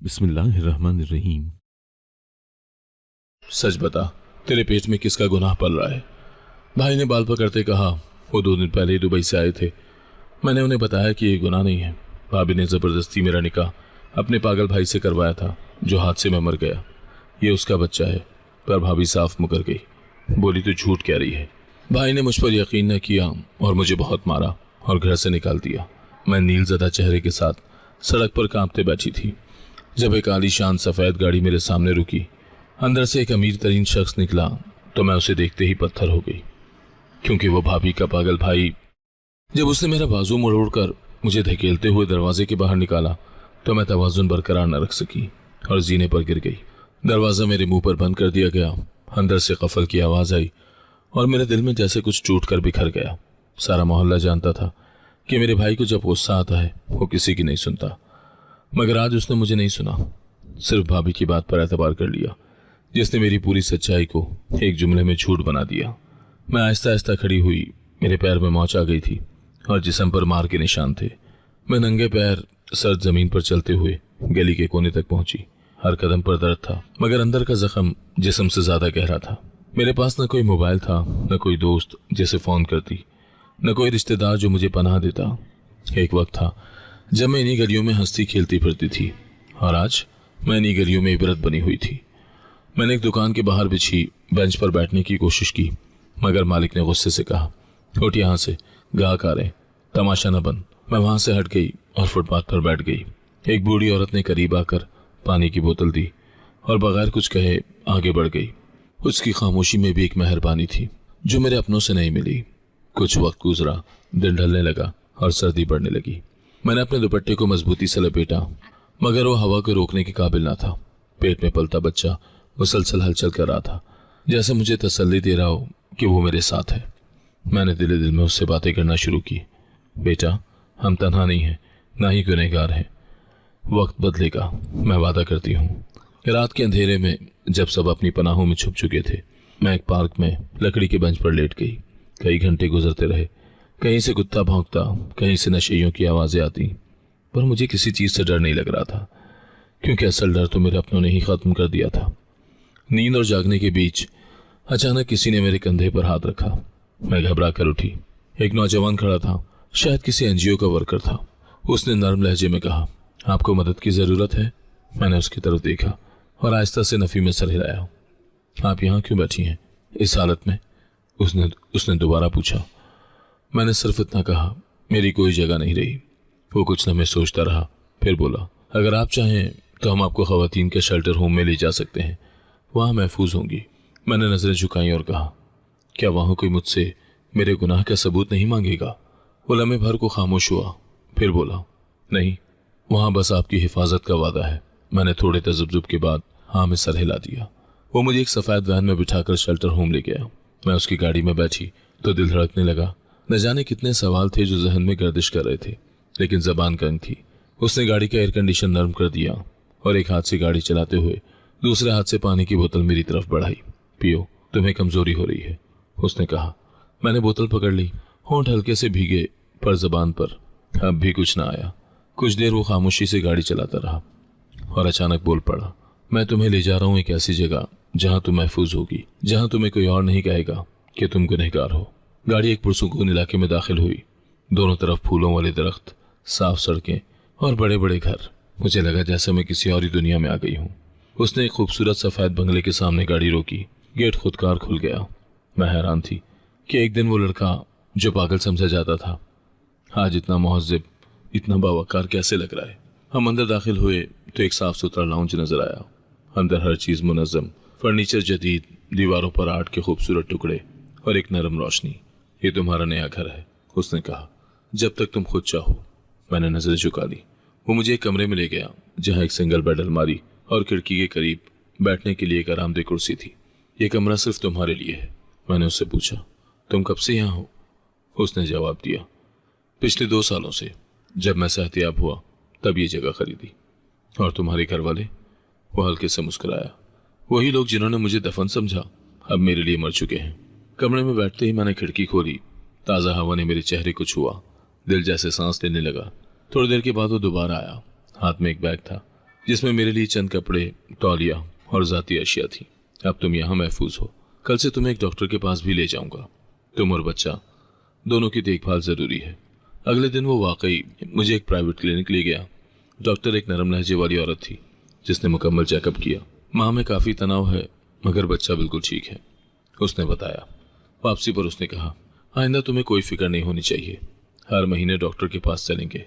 बिस्मिल्लाहिर्रहमानिर्रहीम। सच बता, तेरे पेट में किसका गुनाह पल रहा है? भाई ने बाल पकड़ते कहा। वो 2 दिन पहले ही दुबई से आए थे। मैंने उन्हें बताया कि ये गुनाह नहीं है। भाभी ने जबरदस्ती मेरा निकाह अपने पागल भाई से करवाया था जो हादसे में मर गया। ये उसका बच्चा है। पर भाभी साफ मुकर गई, बोली तो झूठ कह रही है। भाई ने मुझ पर यकीन न किया और मुझे बहुत मारा और घर से निकाल दिया। मैं नीलज़दा चेहरे के साथ सड़क पर कांपते बैठी थी जब एक आलीशान सफ़ेद गाड़ी मेरे सामने रुकी। अंदर से एक अमीर तरीन शख्स निकला तो मैं उसे देखते ही पत्थर हो गई, क्योंकि वो भाभी का पागल भाई। जब उसने मेरा बाजू मरोड़कर मुझे धकेलते हुए दरवाजे के बाहर निकाला तो मैं तवाज़ुन बरकरार न रख सकी और जीने पर गिर गई। दरवाज़ा मेरे मुंह पर बंद कर दिया गया। अंदर से कफल की आवाज़ आई और मेरे दिल में जैसे कुछ टूट कर बिखर गया। सारा मोहल्ला जानता था कि मेरे भाई को जब गुस्सा आता है वो किसी की नहीं सुनता, मगर आज उसने मुझे नहीं सुना, सिर्फ भाभी की बात पर एतबार कर लिया, जिसने मेरी पूरी सच्चाई को एक जुमले में झूठ बना दिया। मैं आहिस्ता आहिस्ता खड़ी हुई। मेरे पैर में मोच आ गई थी और जिस्म पर मार के निशान थे। मैं नंगे पैर सर्द जमीन पर चलते हुए गली के कोने तक पहुंची। हर कदम पर दर्द था, मगर अंदर का जख्म जिस्म से ज्यादा गहरा था। मेरे पास न कोई मोबाइल था, न कोई दोस्त जिसे फोन करती, न कोई रिश्तेदार जो मुझे पनाह देता। एक वक्त था जब मैं इन्हीं गलियों में हंसती खेलती फिरती थी और आज मैं इन्हीं गलियों में इबरत बनी हुई थी। मैंने एक दुकान के बाहर बिछी बेंच पर बैठने की कोशिश की, मगर मालिक ने गुस्से से कहा, उठ यहाँ से, गाहक आ रहे, तमाशा न बन। मैं वहां से हट गई और फुटपाथ पर बैठ गई। एक बूढ़ी औरत ने करीब आकर पानी की बोतल दी और बगैर कुछ कहे आगे बढ़ गई। उसकी खामोशी में भी एक मेहरबानी थी जो मेरे अपनों से नहीं मिली। कुछ वक्त गुजरा, दिन ढलने लगा और सर्दी बढ़ने लगी। मैंने अपने दुपट्टे को मजबूती से लपेटा, मगर वो हवा को रोकने के काबिल ना था। पेट में पलता बच्चा मुसलसल हलचल कर रहा था, जैसे मुझे तसल्ली दे रहा हो कि वो मेरे साथ है। मैंने दिल दिल में उससे बातें करना शुरू की। बेटा, हम तन्हा नहीं हैं, ना ही गुनहगार हैं। वक्त बदलेगा, मैं वादा करती हूँ। रात के अंधेरे में जब सब अपनी पनाहों में छुप चुके थे, मैं एक पार्क में लकड़ी के बेंच पर लेट गई। कई घंटे गुजरते रहे। कहीं से कुत्ता भौंकता, कहीं से नशेइयों की आवाजें आती, पर मुझे किसी चीज से डर नहीं लग रहा था, क्योंकि असल डर तो मेरे अपनों ने ही खत्म कर दिया था। नींद और जागने के बीच अचानक किसी ने मेरे कंधे पर हाथ रखा। मैं घबरा कर उठी। एक नौजवान खड़ा था, शायद किसी एनजीओ का वर्कर था। उसने नर्म लहजे में कहा, आपको मदद की जरूरत है? मैंने उसकी तरफ देखा और आहिस्ता से नफी में सर हिलाया। आप यहाँ क्यों बैठी हैं इस हालत में? उसने दोबारा पूछा। मैंने सिर्फ इतना कहा, मेरी कोई जगह नहीं रही। वो कुछ लम्हे सोचता रहा, फिर बोला, अगर आप चाहें तो हम आपको खवातीन के शेल्टर होम में ले जा सकते हैं, वहाँ महफूज होंगी। मैंने नजरें झुकाई और कहा, क्या वहाँ कोई मुझसे मेरे गुनाह का सबूत नहीं मांगेगा? वो लम्हे भर को खामोश हुआ, फिर बोला, नहीं, वहाँ बस आपकी हिफाजत का वादा है। मैंने थोड़े तजुब्जुब के बाद हाँ में सर हिला दिया। वो मुझे एक सफ़ेद वैन में बिठाकर शेल्टर होम ले गया। मैं उसकी गाड़ी में बैठी तो दिल धड़कने लगा। न जाने कितने सवाल थे जो जहन में गर्दिश कर रहे थे, लेकिन जबान कंग थी। उसने गाड़ी का एयर कंडीशन नरम कर दिया और एक हाथ से गाड़ी चलाते हुए दूसरे हाथ से पानी की बोतल मेरी तरफ बढ़ाई। पियो, तुम्हें कमजोरी हो रही है, उसने कहा। मैंने बोतल पकड़ ली। होंठ हल्के से भीगे, पर जबान पर अब भी कुछ ना आया। कुछ देर वो खामोशी से गाड़ी चलाता रहा और अचानक बोल पड़ा, मैं तुम्हें ले जा रहा हूँ एक ऐसी जगह जहाँ तुम महफूज होगी, जहाँ तुम्हें कोई और नहीं कहेगा कि तुम गुनहगार हो। गाड़ी एक पुरसुकून इलाके में दाखिल हुई। दोनों तरफ फूलों वाले दरख्त, साफ सड़कें और बड़े बड़े घर। मुझे लगा जैसे मैं किसी और ही दुनिया में आ गई हूँ। उसने एक खूबसूरत सफेद बंगले के सामने गाड़ी रोकी। गेट खुदकार खुल गया। मैं हैरान थी कि एक दिन वो लड़का जो पागल समझा जाता था, आज इतना मोहज़्ज़ब, इतना बावकार कैसे लग रहा है। हम अंदर दाखिल हुए तो एक साफ सुथरा लाउंज नजर आया। अंदर हर चीज मुनज़्ज़म, फर्नीचर जदीद, दीवारों पर आर्ट के खूबसूरत टुकड़े और एक नरम रोशनी। ये तुम्हारा नया घर है, उसने कहा, जब तक तुम खुद चाहो। मैंने नजर झुका ली। वो मुझे एक कमरे में ले गया जहाँ एक सिंगल बेड अलमारी और खिड़की के करीब बैठने के लिए एक आरामदेह कुर्सी थी। ये कमरा सिर्फ तुम्हारे लिए है। मैंने उससे पूछा, तुम कब से यहाँ हो? उसने जवाब दिया, पिछले 2 सालों से। जब मैं सेहतियाब हुआ तब ये जगह खरीदी। और तुम्हारे घर वाले? वो हल्के से मुस्कुराया। वही लोग जिन्होंने मुझे दफन समझा अब मेरे लिए मर चुके हैं। कमरे में बैठते ही मैंने खिड़की खोली। ताज़ा हवा ने मेरे चेहरे को छुआ। दिल जैसे सांस लेने लगा। थोड़ी देर के बाद वो दोबारा आया। हाथ में एक बैग था जिसमें मेरे लिए चंद कपड़े, तौलिया और जाती अशिया थी। अब तुम यहाँ महफूज हो। कल से तुम्हें एक डॉक्टर के पास भी ले जाऊंगा। तुम और बच्चा दोनों की देखभाल जरूरी है। अगले दिन वो वाकई मुझे एक प्राइवेट क्लिनिक ले गया। डॉक्टर एक नरम लहजे वाली औरत थी जिसने मुकम्मल चेकअप किया। माँ में काफ़ी तनाव है मगर बच्चा बिल्कुल ठीक है, उसने बताया। वापसी पर उसने कहा, आइंदा तुम्हें कोई फिक्र नहीं होनी चाहिए, हर महीने डॉक्टर के पास चलेंगे।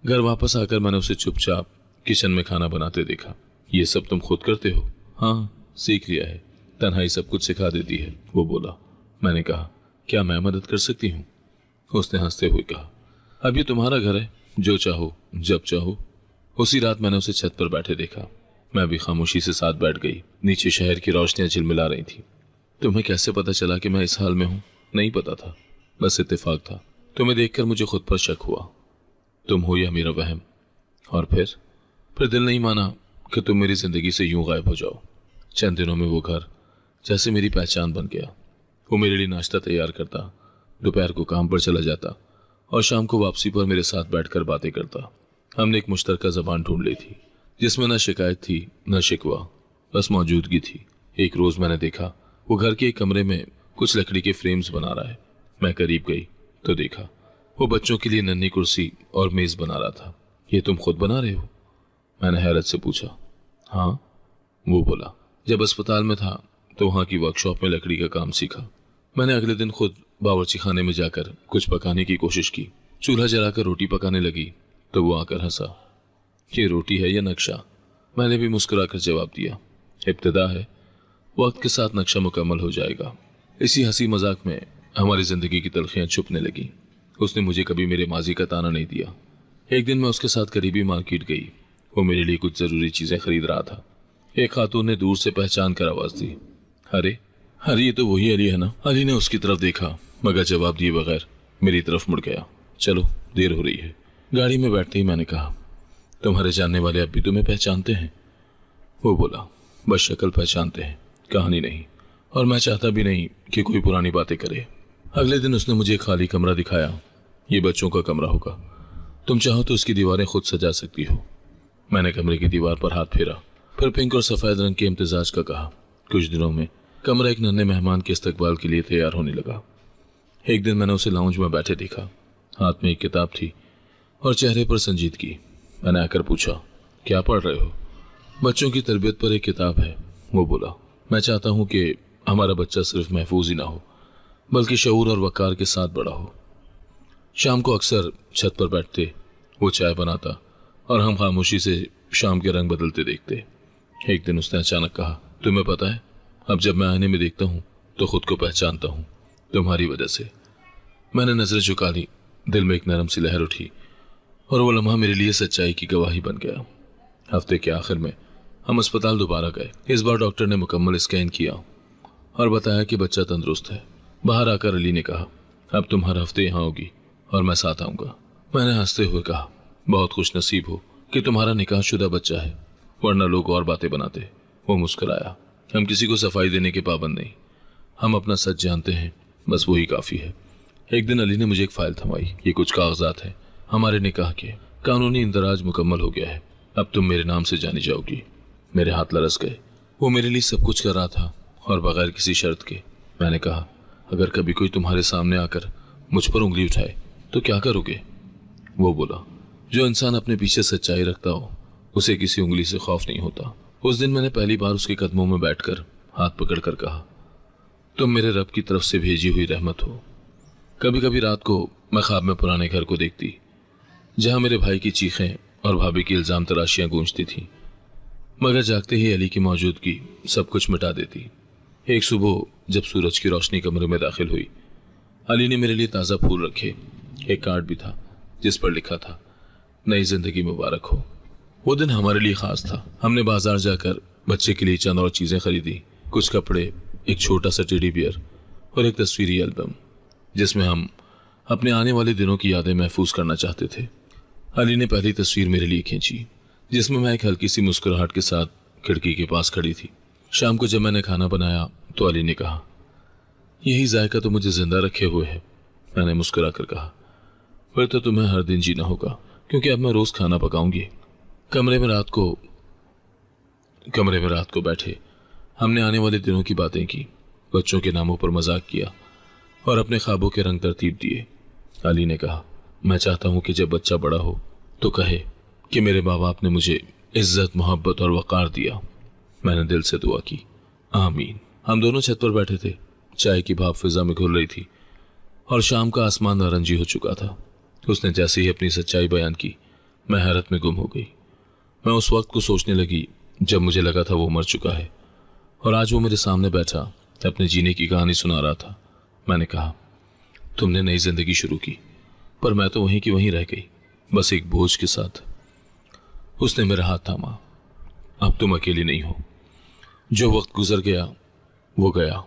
घर वापस आकर मैंने उसे चुपचाप किचन में खाना बनाते देखा। ये सब तुम खुद करते हो? हाँ, सीख लिया है, तन्हाई सब कुछ सिखा देती है, वो बोला। मैंने कहा, क्या मैं मदद कर सकती हूँ? उसने हंसते हुए कहा, अब ये तुम्हारा घर है, जो चाहो जब चाहो। उसी रात मैंने उसे छत पर बैठे देखा। मैं भी खामोशी से साथ बैठ गई। नीचे शहर की रोशनियां झिलमिला रही थी। तुम्हें कैसे पता चला कि मैं इस हाल में हूँ? नहीं पता था, बस इत्तेफाक था। तुम्हें देखकर मुझे खुद पर शक हुआ, तुम हो या मेरा वहम। और फिर दिल नहीं माना कि तुम मेरी जिंदगी से यूं गायब हो जाओ। चंद दिनों में वो घर जैसे मेरी पहचान बन गया। वो मेरे लिए नाश्ता तैयार करता, दोपहर को काम पर चला जाता और शाम को वापसी पर मेरे साथ बैठकर बातें करता। हमने एक मुश्तरका ज़बान ढूंढ ली थी जिसमें न शिकायत थी न शिकवा, बस मौजूदगी थी। एक रोज़ मैंने देखा वो घर के एक कमरे में कुछ लकड़ी के फ्रेम्स बना रहा है। मैं करीब गई तो देखा वो बच्चों के लिए नन्ही कुर्सी और मेज़ बना रहा था। ये तुम खुद बना रहे हो? मैंने हैरत से पूछा। हाँ, वो बोला। जब अस्पताल में था तो वहाँ की वर्कशॉप में लकड़ी का काम सीखा। मैंने अगले दिन खुद बावर्ची खाने में जाकर कुछ पकाने की कोशिश की। चूल्हा जलाकर रोटी पकाने लगी तो वो आकर हंसा। ये रोटी है या नक्शा? मैंने भी मुस्कुराकर जवाब दिया, इब्तिदा है, वक्त के साथ नक्शा मुकम्मल हो जाएगा। इसी हंसी मजाक में हमारी जिंदगी की तलखियां छुपने लगी। उसने मुझे कभी मेरे माजी का ताना नहीं दिया। एक दिन मैं उसके साथ करीबी मार्केट गई। वो मेरे लिए कुछ जरूरी चीजें खरीद रहा था। एक खातून ने दूर से पहचान कर आवाज दी, अरे ये तो वही अली है ना? अली ने उसकी तरफ देखा मगर जवाब दिए बगैर मेरी तरफ मुड़ गया। चलो, देर हो रही है। गाड़ी में बैठते ही मैंने कहा, तुम्हारे जानने वाले अब भी तुम्हें पहचानते हैं? वो बोला, बस शक्ल पहचानते हैं, कहानी नहीं, और मैं चाहता भी नहीं कि कोई पुरानी बातें करे। अगले दिन उसने मुझे एक खाली कमरा दिखाया। ये बच्चों का कमरा होगा, तुम चाहो तो उसकी दीवारें खुद सजा सकती हो। मैंने कमरे की दीवार पर हाथ फेरा, फिर पिंक और सफ़ेद रंग के इम्तिजाज का कहा। कुछ दिनों में कमरा एक नन्हे मेहमान के इस्तकबाल के लिए तैयार होने लगा। एक दिन मैंने उसे लाउंज में बैठे देखा। हाथ में एक किताब थी और चेहरे पर संजीदगी। मैंने आकर पूछा, क्या पढ़ रहे हो? बच्चों की तरबियत पर एक किताब है, वो बोला। मैं चाहता हूँ कि हमारा बच्चा सिर्फ महफूज ही ना हो बल्कि शऊर और वक़ार के साथ बड़ा हो। शाम को अक्सर छत पर बैठते, वो चाय बनाता और हम खामोशी से शाम के रंग बदलते देखते। एक दिन उसने अचानक कहा, तुम्हें पता है, अब जब मैं आईने में देखता हूँ तो खुद को पहचानता हूँ, तुम्हारी वजह से। मैंने नजरें झुका ली। दिल में एक नरम सी लहर उठी और वो लम्हा मेरे लिए सच्चाई की गवाही बन गया। हफ्ते के आखिर में हम अस्पताल दोबारा गए। इस बार डॉक्टर ने मुकम्मल स्कैन किया और बताया कि बच्चा तंदुरुस्त है। बाहर आकर अली ने कहा, अब तुम हर हफ्ते यहाँ होगी और मैं साथ आऊँगा। मैंने हंसते हुए कहा, बहुत खुश नसीब हो कि तुम्हारा निकाहशुदा बच्चा है, वरना लोग और बातें बनाते। वो मुस्कुराया, हम किसी को सफाई देने के पाबंद नहीं, हम अपना सच जानते हैं, बस वही काफ़ी है। एक दिन अली ने मुझे एक फाइल थमाई। ये कुछ कागजात हैं हमारे निकाह के, कानूनी इंदराज मुकम्मल हो गया है, अब तुम मेरे नाम से जानी जाओगी। मेरे हाथ लरस गए। वो मेरे लिए सब कुछ कर रहा था और बगैर किसी शर्त के। मैंने कहा, अगर कभी कोई तुम्हारे सामने आकर मुझ पर उंगली उठाए तो क्या करोगे? वो बोला, जो इंसान अपने पीछे सच्चाई रखता हो उसे किसी उंगली से खौफ नहीं होता। उस दिन मैंने पहली बार उसके कदमों में बैठकर हाथ पकड़कर कहा, तुम मेरे रब की तरफ से भेजी हुई रहमत हो। कभी कभी रात को मैं ख्वाब में पुराने घर को देखती जहां मेरे भाई की चीखें और भाभी की इल्जाम तराशियां गूंजती थीं, मगर जागते ही अली की मौजूदगी सब कुछ मिटा देती। एक सुबह जब सूरज की रोशनी कमरे में दाखिल हुई, अली ने मेरे लिए ताज़ा फूल रखे। एक कार्ड भी था जिस पर लिखा था, नई जिंदगी मुबारक हो। वो दिन हमारे लिए खास था। हमने बाजार जाकर बच्चे के लिए चंद और चीज़ें खरीदी, कुछ कपड़े, एक छोटा सा टेडी बियर और एक तस्वीरी एल्बम जिसमें हम अपने आने वाले दिनों की यादें महफूज करना चाहते थे। अली ने पहली तस्वीर मेरे लिए खींची जिसमें मैं एक हल्की सी मुस्कुराहट के साथ खिड़की के पास खड़ी थी। शाम को जब मैंने खाना बनाया तो अली ने कहा, यही जायका तो मुझे जिंदा रखे हुए है। मैंने मुस्कुरा कर कहा, फिर तो तुम्हें हर दिन जीना होगा क्योंकि अब मैं रोज़ खाना पकाऊंगी। कमरे में रात को कमरे में रात को बैठे हमने आने वाले दिनों की बातें की, बच्चों के नामों पर मजाक किया और अपने ख्वाबों के रंग तरतीब दिए। अली ने कहा, मैं चाहता हूं कि जब बच्चा बड़ा हो तो कहे कि मेरे माँ बाप ने मुझे इज्जत, मोहब्बत और वक़ार दिया। मैंने दिल से दुआ की, आमीन। हम दोनों छत पर बैठे थे, चाय की भाप फिजा में घुल रही थी और शाम का आसमान नारंगी हो चुका था। उसने जैसे ही अपनी सच्चाई बयान की, मैं हैरत में गुम हो गई। मैं उस वक्त को सोचने लगी जब मुझे लगा था वो मर चुका है और आज वो मेरे सामने बैठा अपने जीने की कहानी सुना रहा था। मैंने कहा, तुमने नई जिंदगी शुरू की, पर मैं तो वहीं की वहीं रह गई, बस एक बोझ के साथ। उसने मेरा हाथ थामा, अब तुम अकेली नहीं हो। जो वक्त गुजर गया वो गया,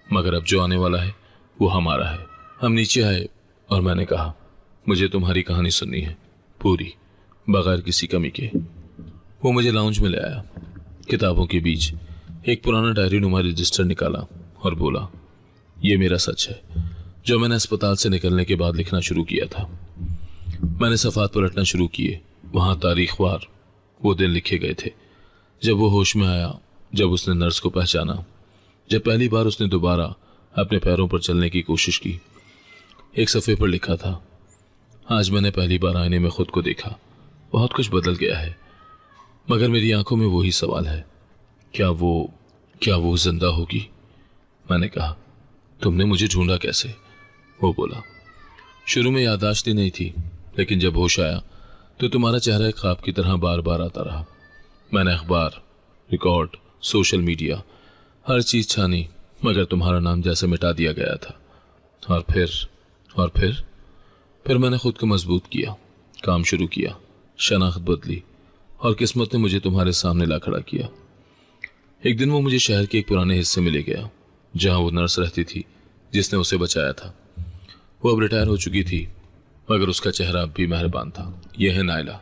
मगर अब जो आने वाला है वो हमारा है। हम नीचे आए और मैंने कहा, मुझे तुम्हारी कहानी सुननी है, पूरी, बगैर किसी कमी के। वो मुझे लाउंज में ले आया, किताबों के बीच एक पुराना डायरी नुमा रजिस्टर निकाला और बोला, ये मेरा सच है जो मैंने अस्पताल से निकलने के बाद लिखना शुरू किया था। मैंने सफ़ात पलटना शुरू किए, वहाँ तारीखवार वो दिन लिखे गए थे जब वो होश में आया, जब उसने नर्स को पहचाना, जब पहली बार उसने दोबारा अपने पैरों पर चलने की कोशिश की। एक सफ़े पर लिखा था, आज मैंने पहली बार आईने में खुद को देखा, बहुत कुछ बदल गया है, मगर मेरी आंखों में वही सवाल है, क्या वो जिंदा होगी? मैंने कहा, तुमने मुझे ढूंढा कैसे? वो बोला, शुरू में याददाश्त ही नहीं थी, लेकिन जब होश आया तो तुम्हारा चेहरा एक ख्वाब की तरह बार बार आता रहा। मैंने अखबार, रिकॉर्ड, सोशल मीडिया, हर चीज़ छानी, मगर तुम्हारा नाम जैसे मिटा दिया गया था। और फिर मैंने खुद को मजबूत किया, काम शुरू किया, शनाख्त बदली और किस्मत ने मुझे तुम्हारे सामने ला खड़ा किया। एक दिन वो मुझे शहर के एक पुराने हिस्से में ले गया जहां वो नर्स रहती थी जिसने उसे बचाया था। वो अब रिटायर हो चुकी थी, मगर उसका चेहरा अब भी मेहरबान था। यह है नायला,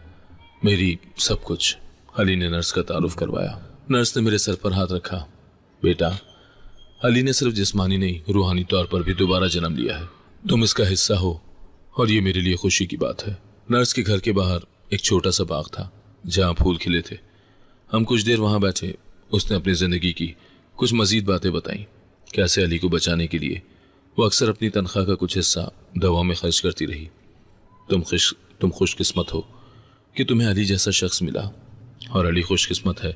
मेरी सब कुछ। अली ने नर्स का तारुफ करवाया। नर्स ने मेरे सर पर हाथ रखा, बेटा, अली ने सिर्फ जिस्मानी नहीं, रूहानी तौर पर भी दोबारा जन्म लिया है। तुम इसका हिस्सा हो और ये मेरे लिए खुशी की बात है। नर्स के घर के बाहर एक छोटा सा बाग था जहाँ फूल खिले थे। हम कुछ देर वहाँ बैठे। उसने अपनी ज़िंदगी की कुछ मज़ीद बातें बताईं, कैसे अली को बचाने के लिए वो अक्सर अपनी तनख्वाह का कुछ हिस्सा दवा में खर्च करती रही। तुम खुशकिस्मत हो कि तुम्हें अली जैसा शख्स मिला और अली खुशकिस्मत है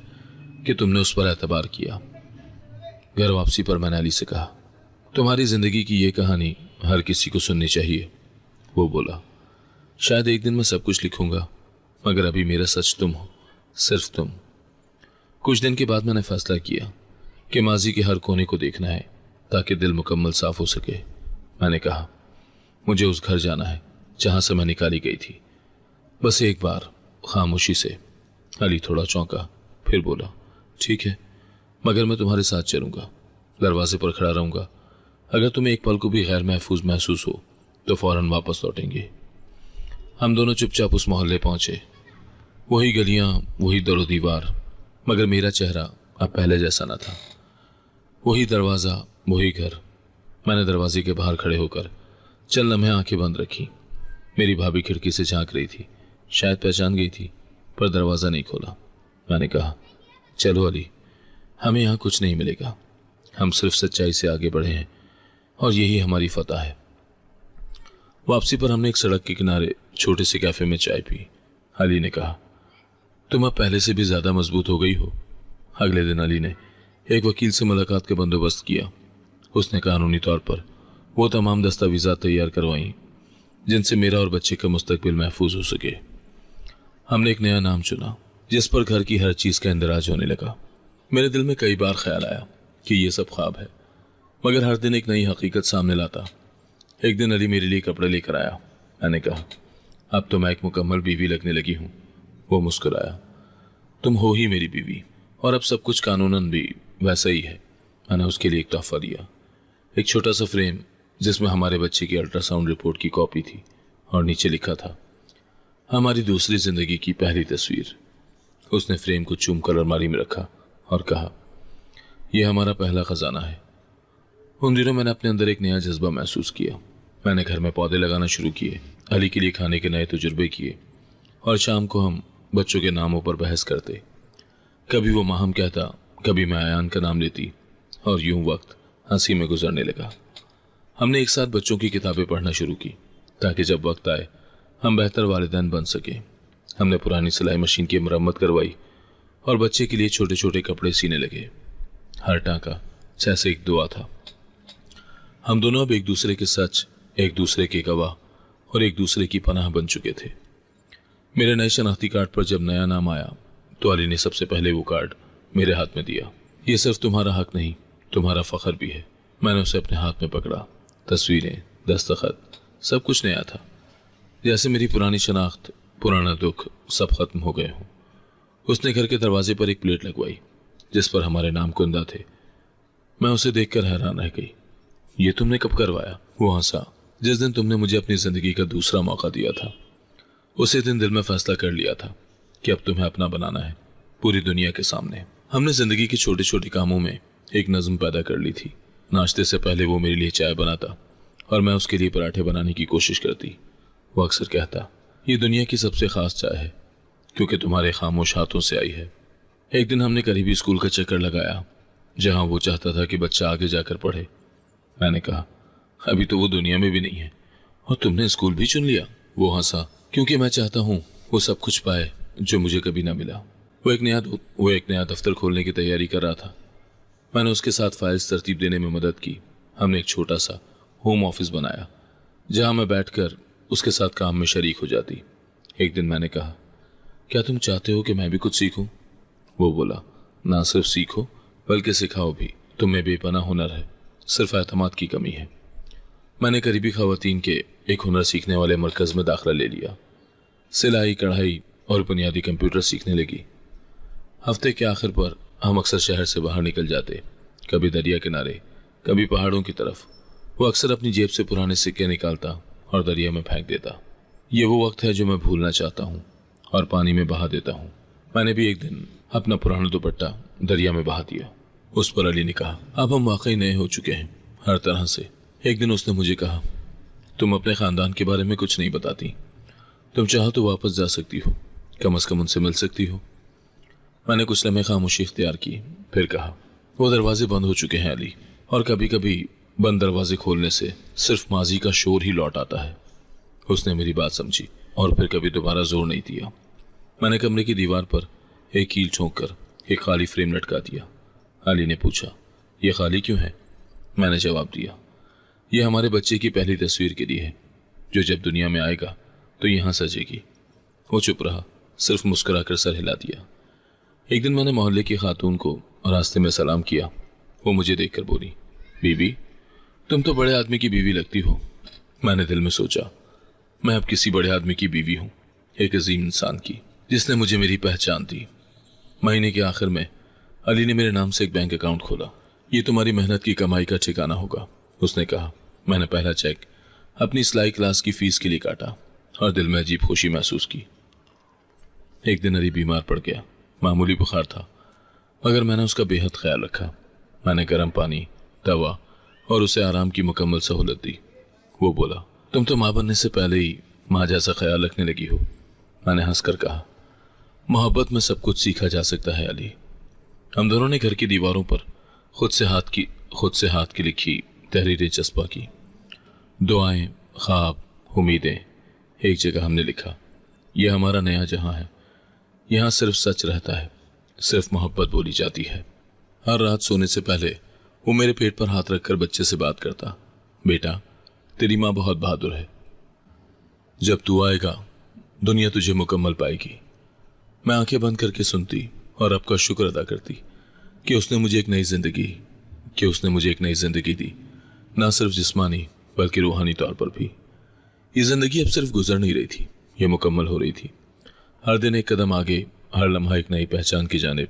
कि तुमने उस पर एतबार किया। घर वापसी पर मैंने अली से कहा, तुम्हारी ज़िंदगी की ये कहानी हर किसी को सुननी चाहिए। वो बोला, शायद एक दिन मैं सब कुछ लिखूंगा, मगर अभी मेरा सच तुम हो, सिर्फ तुम। कुछ दिन के बाद मैंने फैसला किया कि माजी के हर कोने को देखना है ताकि दिल मुकम्मल साफ हो सके। मैंने कहा, मुझे उस घर जाना है जहां से मैं निकाली गई थी, बस एक बार, खामोशी से। अली थोड़ा चौंका, फिर बोला, ठीक है, मगर मैं तुम्हारे साथ चलूंगा, दरवाजे पर खड़ा रहूंगा। अगर तुम्हें एक पल को भी गैर महफूज महसूस हो तो फौरन वापस लौटेंगे। हम दोनों चुपचाप उस मोहल्ले पहुंचे। वही गलियां, वही दरो दीवार, मगर मेरा चेहरा अब पहले जैसा न था। वही दरवाज़ा, वही घर। मैंने दरवाजे के बाहर खड़े होकर चंद लम्हे आंखें बंद रखी। मेरी भाभी खिड़की से झांक रही थी, शायद पहचान गई थी, पर दरवाज़ा नहीं खोला। मैंने कहा, चलो अली, हमें यहाँ कुछ नहीं मिलेगा, हम सिर्फ सच्चाई से आगे बढ़े हैं और यही हमारी फतह है। वापसी पर हमने एक सड़क के किनारे छोटे से कैफे में चाय पी। अली ने कहा, तुम अब पहले से भी ज़्यादा मजबूत हो गई हो। अगले दिन अली ने एक वकील से मुलाकात का बंदोबस्त किया। उसने कानूनी तौर पर वो तमाम दस्तावेज़ात तैयार करवाई जिनसे मेरा और बच्चे का मुस्तकबिल महफूज हो सके। हमने एक नया नाम चुना जिस पर घर की हर चीज़ का इंदराज होने लगा। मेरे दिल में कई बार ख्याल आया कि ये सब ख्वाब है, मगर हर दिन एक नई हकीकत सामने लाता। एक दिन अली मेरे लिए कपड़े लेकर आया। मैंने कहा, अब तो मैं एक मुकम्मल बीवी लगने लगी हूँ। वो मुस्कुराया, तुम हो ही मेरी बीवी और अब सब कुछ कानूनन भी वैसा ही है। मैंने उसके लिए एक तोहफा दिया, एक छोटा सा फ्रेम जिसमें हमारे बच्चे की अल्ट्रासाउंड रिपोर्ट की कॉपी थी और नीचे लिखा था, हमारी दूसरी जिंदगी की पहली तस्वीर। उसने फ्रेम को चूम कर अलमारी में रखा और कहा, यह हमारा पहला खजाना है। उन दिनों मैंने अपने अंदर एक नया जज्बा महसूस किया। मैंने घर में पौधे लगाना शुरू किए, अली के लिए खाने के नए तजुर्बे किए और शाम को हम बच्चों के नामों पर बहस करते। कभी वो माहम कहता, कभी मैं आयान का नाम लेती, और यूं वक्त हंसी में गुजरने लगा। हमने एक साथ बच्चों की किताबें पढ़ना शुरू की ताकि जब वक्त आए हम बेहतर वालिदैन बन सके। हमने पुरानी सिलाई मशीन की मरम्मत करवाई और बच्चे के लिए छोटे छोटे कपड़े सीने लगे। हर टांका जैसे एक दुआ था। हम दोनों अब एक दूसरे के सच, एक दूसरे के गवाह और एक दूसरे की पनाह बन चुके थे। मेरे नए शनाख्ती कार्ड पर जब नया नाम आया तो अली ने सबसे पहले वो कार्ड मेरे हाथ में दिया। ये सिर्फ तुम्हारा हक नहीं, तुम्हारा फख्र भी है। मैंने उसे अपने हाथ में पकड़ा। तस्वीरें, दस्तखत, सब कुछ नया था, जैसे मेरी पुरानी शनाख्त, पुराना दुख सब खत्म हो गए हों। उसने घर के दरवाजे पर एक प्लेट लगवाई जिस पर हमारे नाम कुंदा थे। मैं उसे देखकर हैरान रह गई। ये तुमने कब करवाया? वो हंसा। जिस दिन तुमने मुझे अपनी जिंदगी का दूसरा मौका दिया था, उसी दिन दिल में फैसला कर लिया था कि अब तुम्हें अपना बनाना है पूरी दुनिया के सामने। हमने जिंदगी के छोटे छोटे कामों में एक नज्म पैदा कर ली थी। नाश्ते से पहले वो मेरे लिए चाय बनाता और मैं उसके लिए पराठे बनाने की कोशिश करती। वो अक्सर कहता, ये दुनिया की सबसे खास चाय है क्योंकि तुम्हारे खामोश हाथों से आई है। एक दिन हमने करीबी स्कूल का चक्कर लगाया जहां वो चाहता था कि बच्चा आगे जाकर पढ़े। मैंने कहा, अभी तो वो दुनिया में भी नहीं है और तुमने स्कूल भी चुन लिया। वो हंसा, क्योंकि मैं चाहता हूँ वो सब कुछ पाए जो मुझे कभी ना मिला। वो एक नया दफ्तर खोलने की तैयारी कर रहा था। मैंने उसके साथ फाइल्स तरतीब देने में मदद की। हमने एक छोटा सा होम ऑफिस बनाया जहां मैं बैठकर उसके साथ काम में शरीक हो जाती। एक दिन मैंने कहा, क्या तुम चाहते हो कि मैं भी कुछ सीखूं? वो बोला, ना सिर्फ सीखो बल्कि सिखाओ भी। तुम में बेपनाह हुनर है, सिर्फ एतमाद की कमी है। मैंने करीबी खवातीन के एक हुनर सीखने वाले मरकज में दाखिला ले लिया। सिलाई, कढ़ाई और बुनियादी कंप्यूटर सीखने लगी। हफ्ते के आखिर पर हम अक्सर शहर से बाहर निकल जाते, कभी दरिया किनारे, कभी पहाड़ों की तरफ। वो अक्सर अपनी जेब से पुराने सिक्के निकालता और दरिया में फेंक देता। ये वो वक्त है जो मैं भूलना चाहता हूँ और पानी में बहा देता हूँ। मैंने भी एक दिन अपना पुराना दुपट्टा दरिया में बहा दिया। उस पर अली ने कहा, अब हम वाकई नए हो चुके हैं हर तरह से। एक दिन उसने मुझे कहा, तुम अपने खानदान के बारे में कुछ नहीं बताती। तुम चाहो तो वापस जा सकती हो, कम से कम उनसे मिल सकती हो। मैंने कुछ लम्हे खामोशी इख्तियार की, फिर कहा, वो दरवाजे बंद हो चुके हैं अली, और कभी कभी बंद दरवाजे खोलने से सिर्फ माजी का शोर ही लौट आता है। उसने मेरी बात समझी और फिर कभी दोबारा जोर नहीं दिया। मैंने कमरे की दीवार पर एक कील ठोंक कर एक खाली फ्रेम लटका दिया। अली ने पूछा, यह खाली क्यों है? मैंने जवाब दिया, यह हमारे बच्चे की पहली तस्वीर के लिए है, जो जब दुनिया में आएगा तो यहाँ सजेगी। वो चुप रहा, सिर्फ मुस्कुराकर सर हिला दिया। एक दिन मैंने मोहल्ले की खातून को रास्ते में सलाम किया। वो मुझे देखकर बोली, बीबी, तुम तो बड़े आदमी की बीवी लगती हो। मैंने दिल में सोचा, मैं अब किसी बड़े आदमी की बीवी हूँ, एक अजीम इंसान की, जिसने मुझे मेरी पहचान दी। महीने के आखिर में अली ने मेरे नाम से एक बैंक अकाउंट खोला। ये तुम्हारी मेहनत की कमाई का ठिकाना होगा, उसने कहा। मैंने पहला चेक अपनी सिलाई क्लास की फीस के लिए काटा और दिल में अजीब खुशी महसूस की। एक दिन अली बीमार पड़ गया। मामूली बुखार था, मगर मैंने उसका बेहद ख्याल रखा। मैंने गर्म पानी, दवा और उसे आराम की मुकम्मल सहूलत दी। वो बोला, तुम तो माँ बनने से पहले ही माँ जैसा ख्याल रखने लगी हो। मैंने हंसकर कहा, मोहब्बत में सब कुछ सीखा जा सकता है अली। हम दोनों ने घर की दीवारों पर खुद से हाथ की लिखी तहरीरें चस्पा की। दुआएं, ख्वाब, उम्मीदें एक जगह हमने लिखा, यह हमारा नया जहां है। यहाँ सिर्फ सच रहता है, सिर्फ मोहब्बत बोली जाती है। हर रात सोने से पहले वो मेरे पेट पर हाथ रखकर बच्चे से बात करता, बेटा, तेरी माँ बहुत बहादुर है। जब तू आएगा दुनिया तुझे मुकम्मल पाएगी। मैं आंखें बंद करके सुनती और रब का शुक्र अदा करती कि उसने मुझे एक नई जिंदगी दी, ना सिर्फ जिस्मानी बल्कि रूहानी तौर पर भी। ये जिंदगी अब सिर्फ गुजर नहीं रही थी, ये मुकम्मल हो रही थी। हर दिन एक कदम आगे, हर लम्हा एक नई पहचान की जानिब।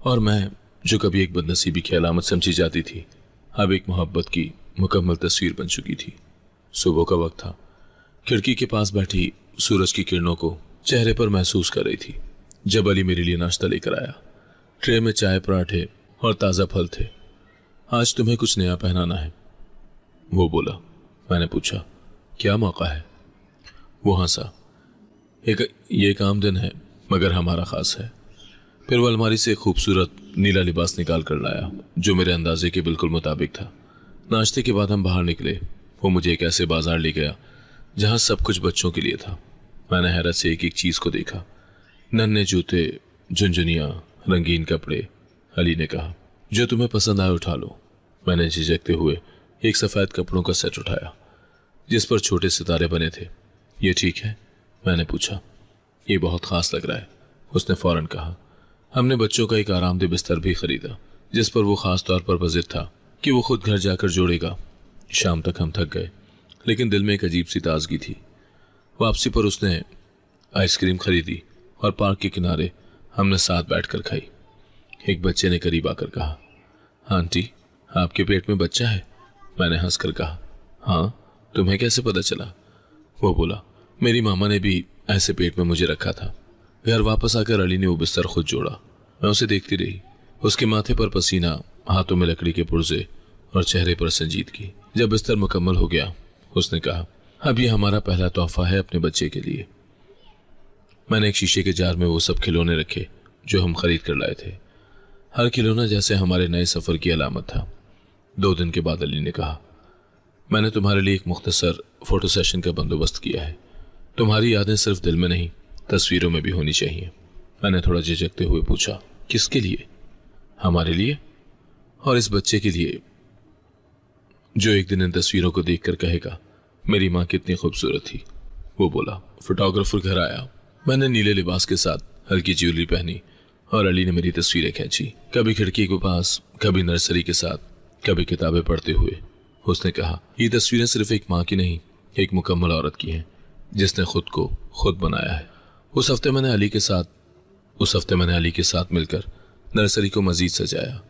और मैं, जो कभी एक बदनसीबी की अलामत समझी जाती थी, अब एक मोहब्बत की मुकम्मल तस्वीर बन चुकी थी। सुबह का वक्त था। खिड़की के पास बैठी सूरज की किरणों को चेहरे पर महसूस कर रही थी जब अली मेरे लिए नाश्ता लेकर आया। ट्रे में चाय, पराठे और ताज़ा फल थे। आज तुम्हें कुछ नया पहनाना है, वो बोला। मैंने पूछा, क्या मौका है? वो हंसा, ये एक आम दिन है मगर हमारा खास है। फिर वो अलमारी से एक खूबसूरत नीला लिबास निकाल कर लाया जो मेरे अंदाजे के बिल्कुल मुताबिक था। नाश्ते के बाद हम बाहर निकले। वो मुझे एक ऐसे बाजार ले गया जहाँ सब कुछ बच्चों के लिए था। मैंने हैरत से एक एक चीज़ को देखा, नन्हे जूते, झुनझुनियाँ, रंगीन कपड़े। अली ने कहा, जो तुम्हें पसंद आए उठा लो। मैंने झिझकते हुए एक सफ़ेद कपड़ों का सेट उठाया जिस पर छोटे सितारे बने थे। ये ठीक है? मैंने पूछा। ये बहुत ख़ास लग रहा है, उसने फ़ौरन कहा। हमने बच्चों का एक आरामदेह बिस्तर भी खरीदा जिस पर वो ख़ास तौर पर बज़िद था कि वो खुद घर जाकर जोड़ेगा। शाम तक हम थक गए लेकिन दिल में एक अजीब सी ताजगी थी। वापसी पर उसने आइसक्रीम खरीदी और पार्क के किनारे हमने साथ बैठकर खाई। एक बच्चे ने करीब आकर कहा, आंटी आपके पेट में बच्चा है? मैंने हंसकर कहा, हाँ, तुम्हें कैसे पता चला? वो बोला, मेरी मामा ने भी ऐसे पेट में मुझे रखा था। घर वापस आकर अली ने वो बिस्तर खुद जोड़ा। मैं उसे देखती रही, उसके माथे पर पसीना, हाथों में लकड़ी के पुर्जे और चेहरे पर संजीदगी। जब बिस्तर मुकम्मल हो गया उसने कहा, अब ये हमारा पहला तोहफा है अपने बच्चे के लिए। मैंने एक शीशे के जार में वो सब खिलौने रखे जो हम खरीद कर लाए थे। हर खिलौना जैसे हमारे नए सफ़र की अलामत था। 2 दिन के बाद अली ने कहा, मैंने तुम्हारे लिए एक मुख्तसर फ़ोटो सेशन का बंदोबस्त किया है। तुम्हारी यादें सिर्फ दिल में नहीं, तस्वीरों में भी होनी चाहिए। मैंने थोड़ा झिझकते हुए पूछा, किसके लिए? हमारे लिए और इस बच्चे के लिए जो एक दिन इन तस्वीरों को देखकर कहेगा, मेरी माँ कितनी खूबसूरत थी। वो बोला। फोटोग्राफर घर आया। मैंने नीले लिबास के साथ हल्की ज्वेलरी पहनी और अली ने मेरी तस्वीरें खींची, कभी खिड़की के पास, कभी नर्सरी के साथ, कभी किताबें पढ़ते हुए। उसने कहा, ये तस्वीरें सिर्फ एक माँ की नहीं, एक मुकम्मल औरत की हैं जिसने खुद को खुद बनाया है। उस हफ्ते मैंने अली के साथ मिलकर नर्सरी को मजीद सजाया।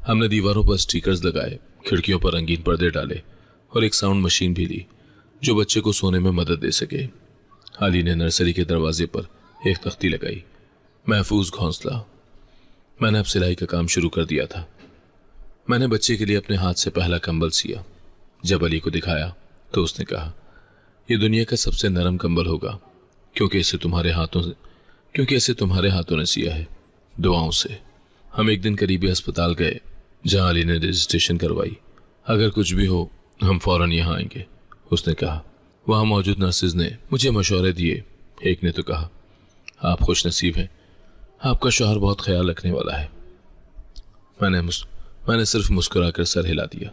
हमने दीवारों पर स्टिकर्स लगाए, खिड़कियों पर रंगीन पर्दे डाले और एक साउंड मशीन भी ली जो बच्चे को सोने में मदद दे सके। अली ने नर्सरी के दरवाजे पर एक तख्ती लगाई, महफूज घोंसला। मैंने अब सिलाई का काम शुरू कर दिया था। मैंने बच्चे के लिए अपने हाथ से पहला कंबल सिया। जब अली को दिखाया तो उसने कहा, यह दुनिया का सबसे नरम कंबल होगा क्योंकि इसे तुम्हारे हाथों ने सिया है, दुआओं से। हम एक दिन करीबी अस्पताल गए जहां अली ने रजिस्ट्रेशन करवाई। अगर कुछ भी हो हम फौरन यहाँ आएंगे, उसने कहा। वहां मौजूद नर्सेज ने मुझे मशवरे दिए। एक ने तो कहा, आप खुश नसीब हैं, आपका शौहर बहुत ख्याल रखने वाला है। मैंने सिर्फ मुस्कुराकर सर हिला दिया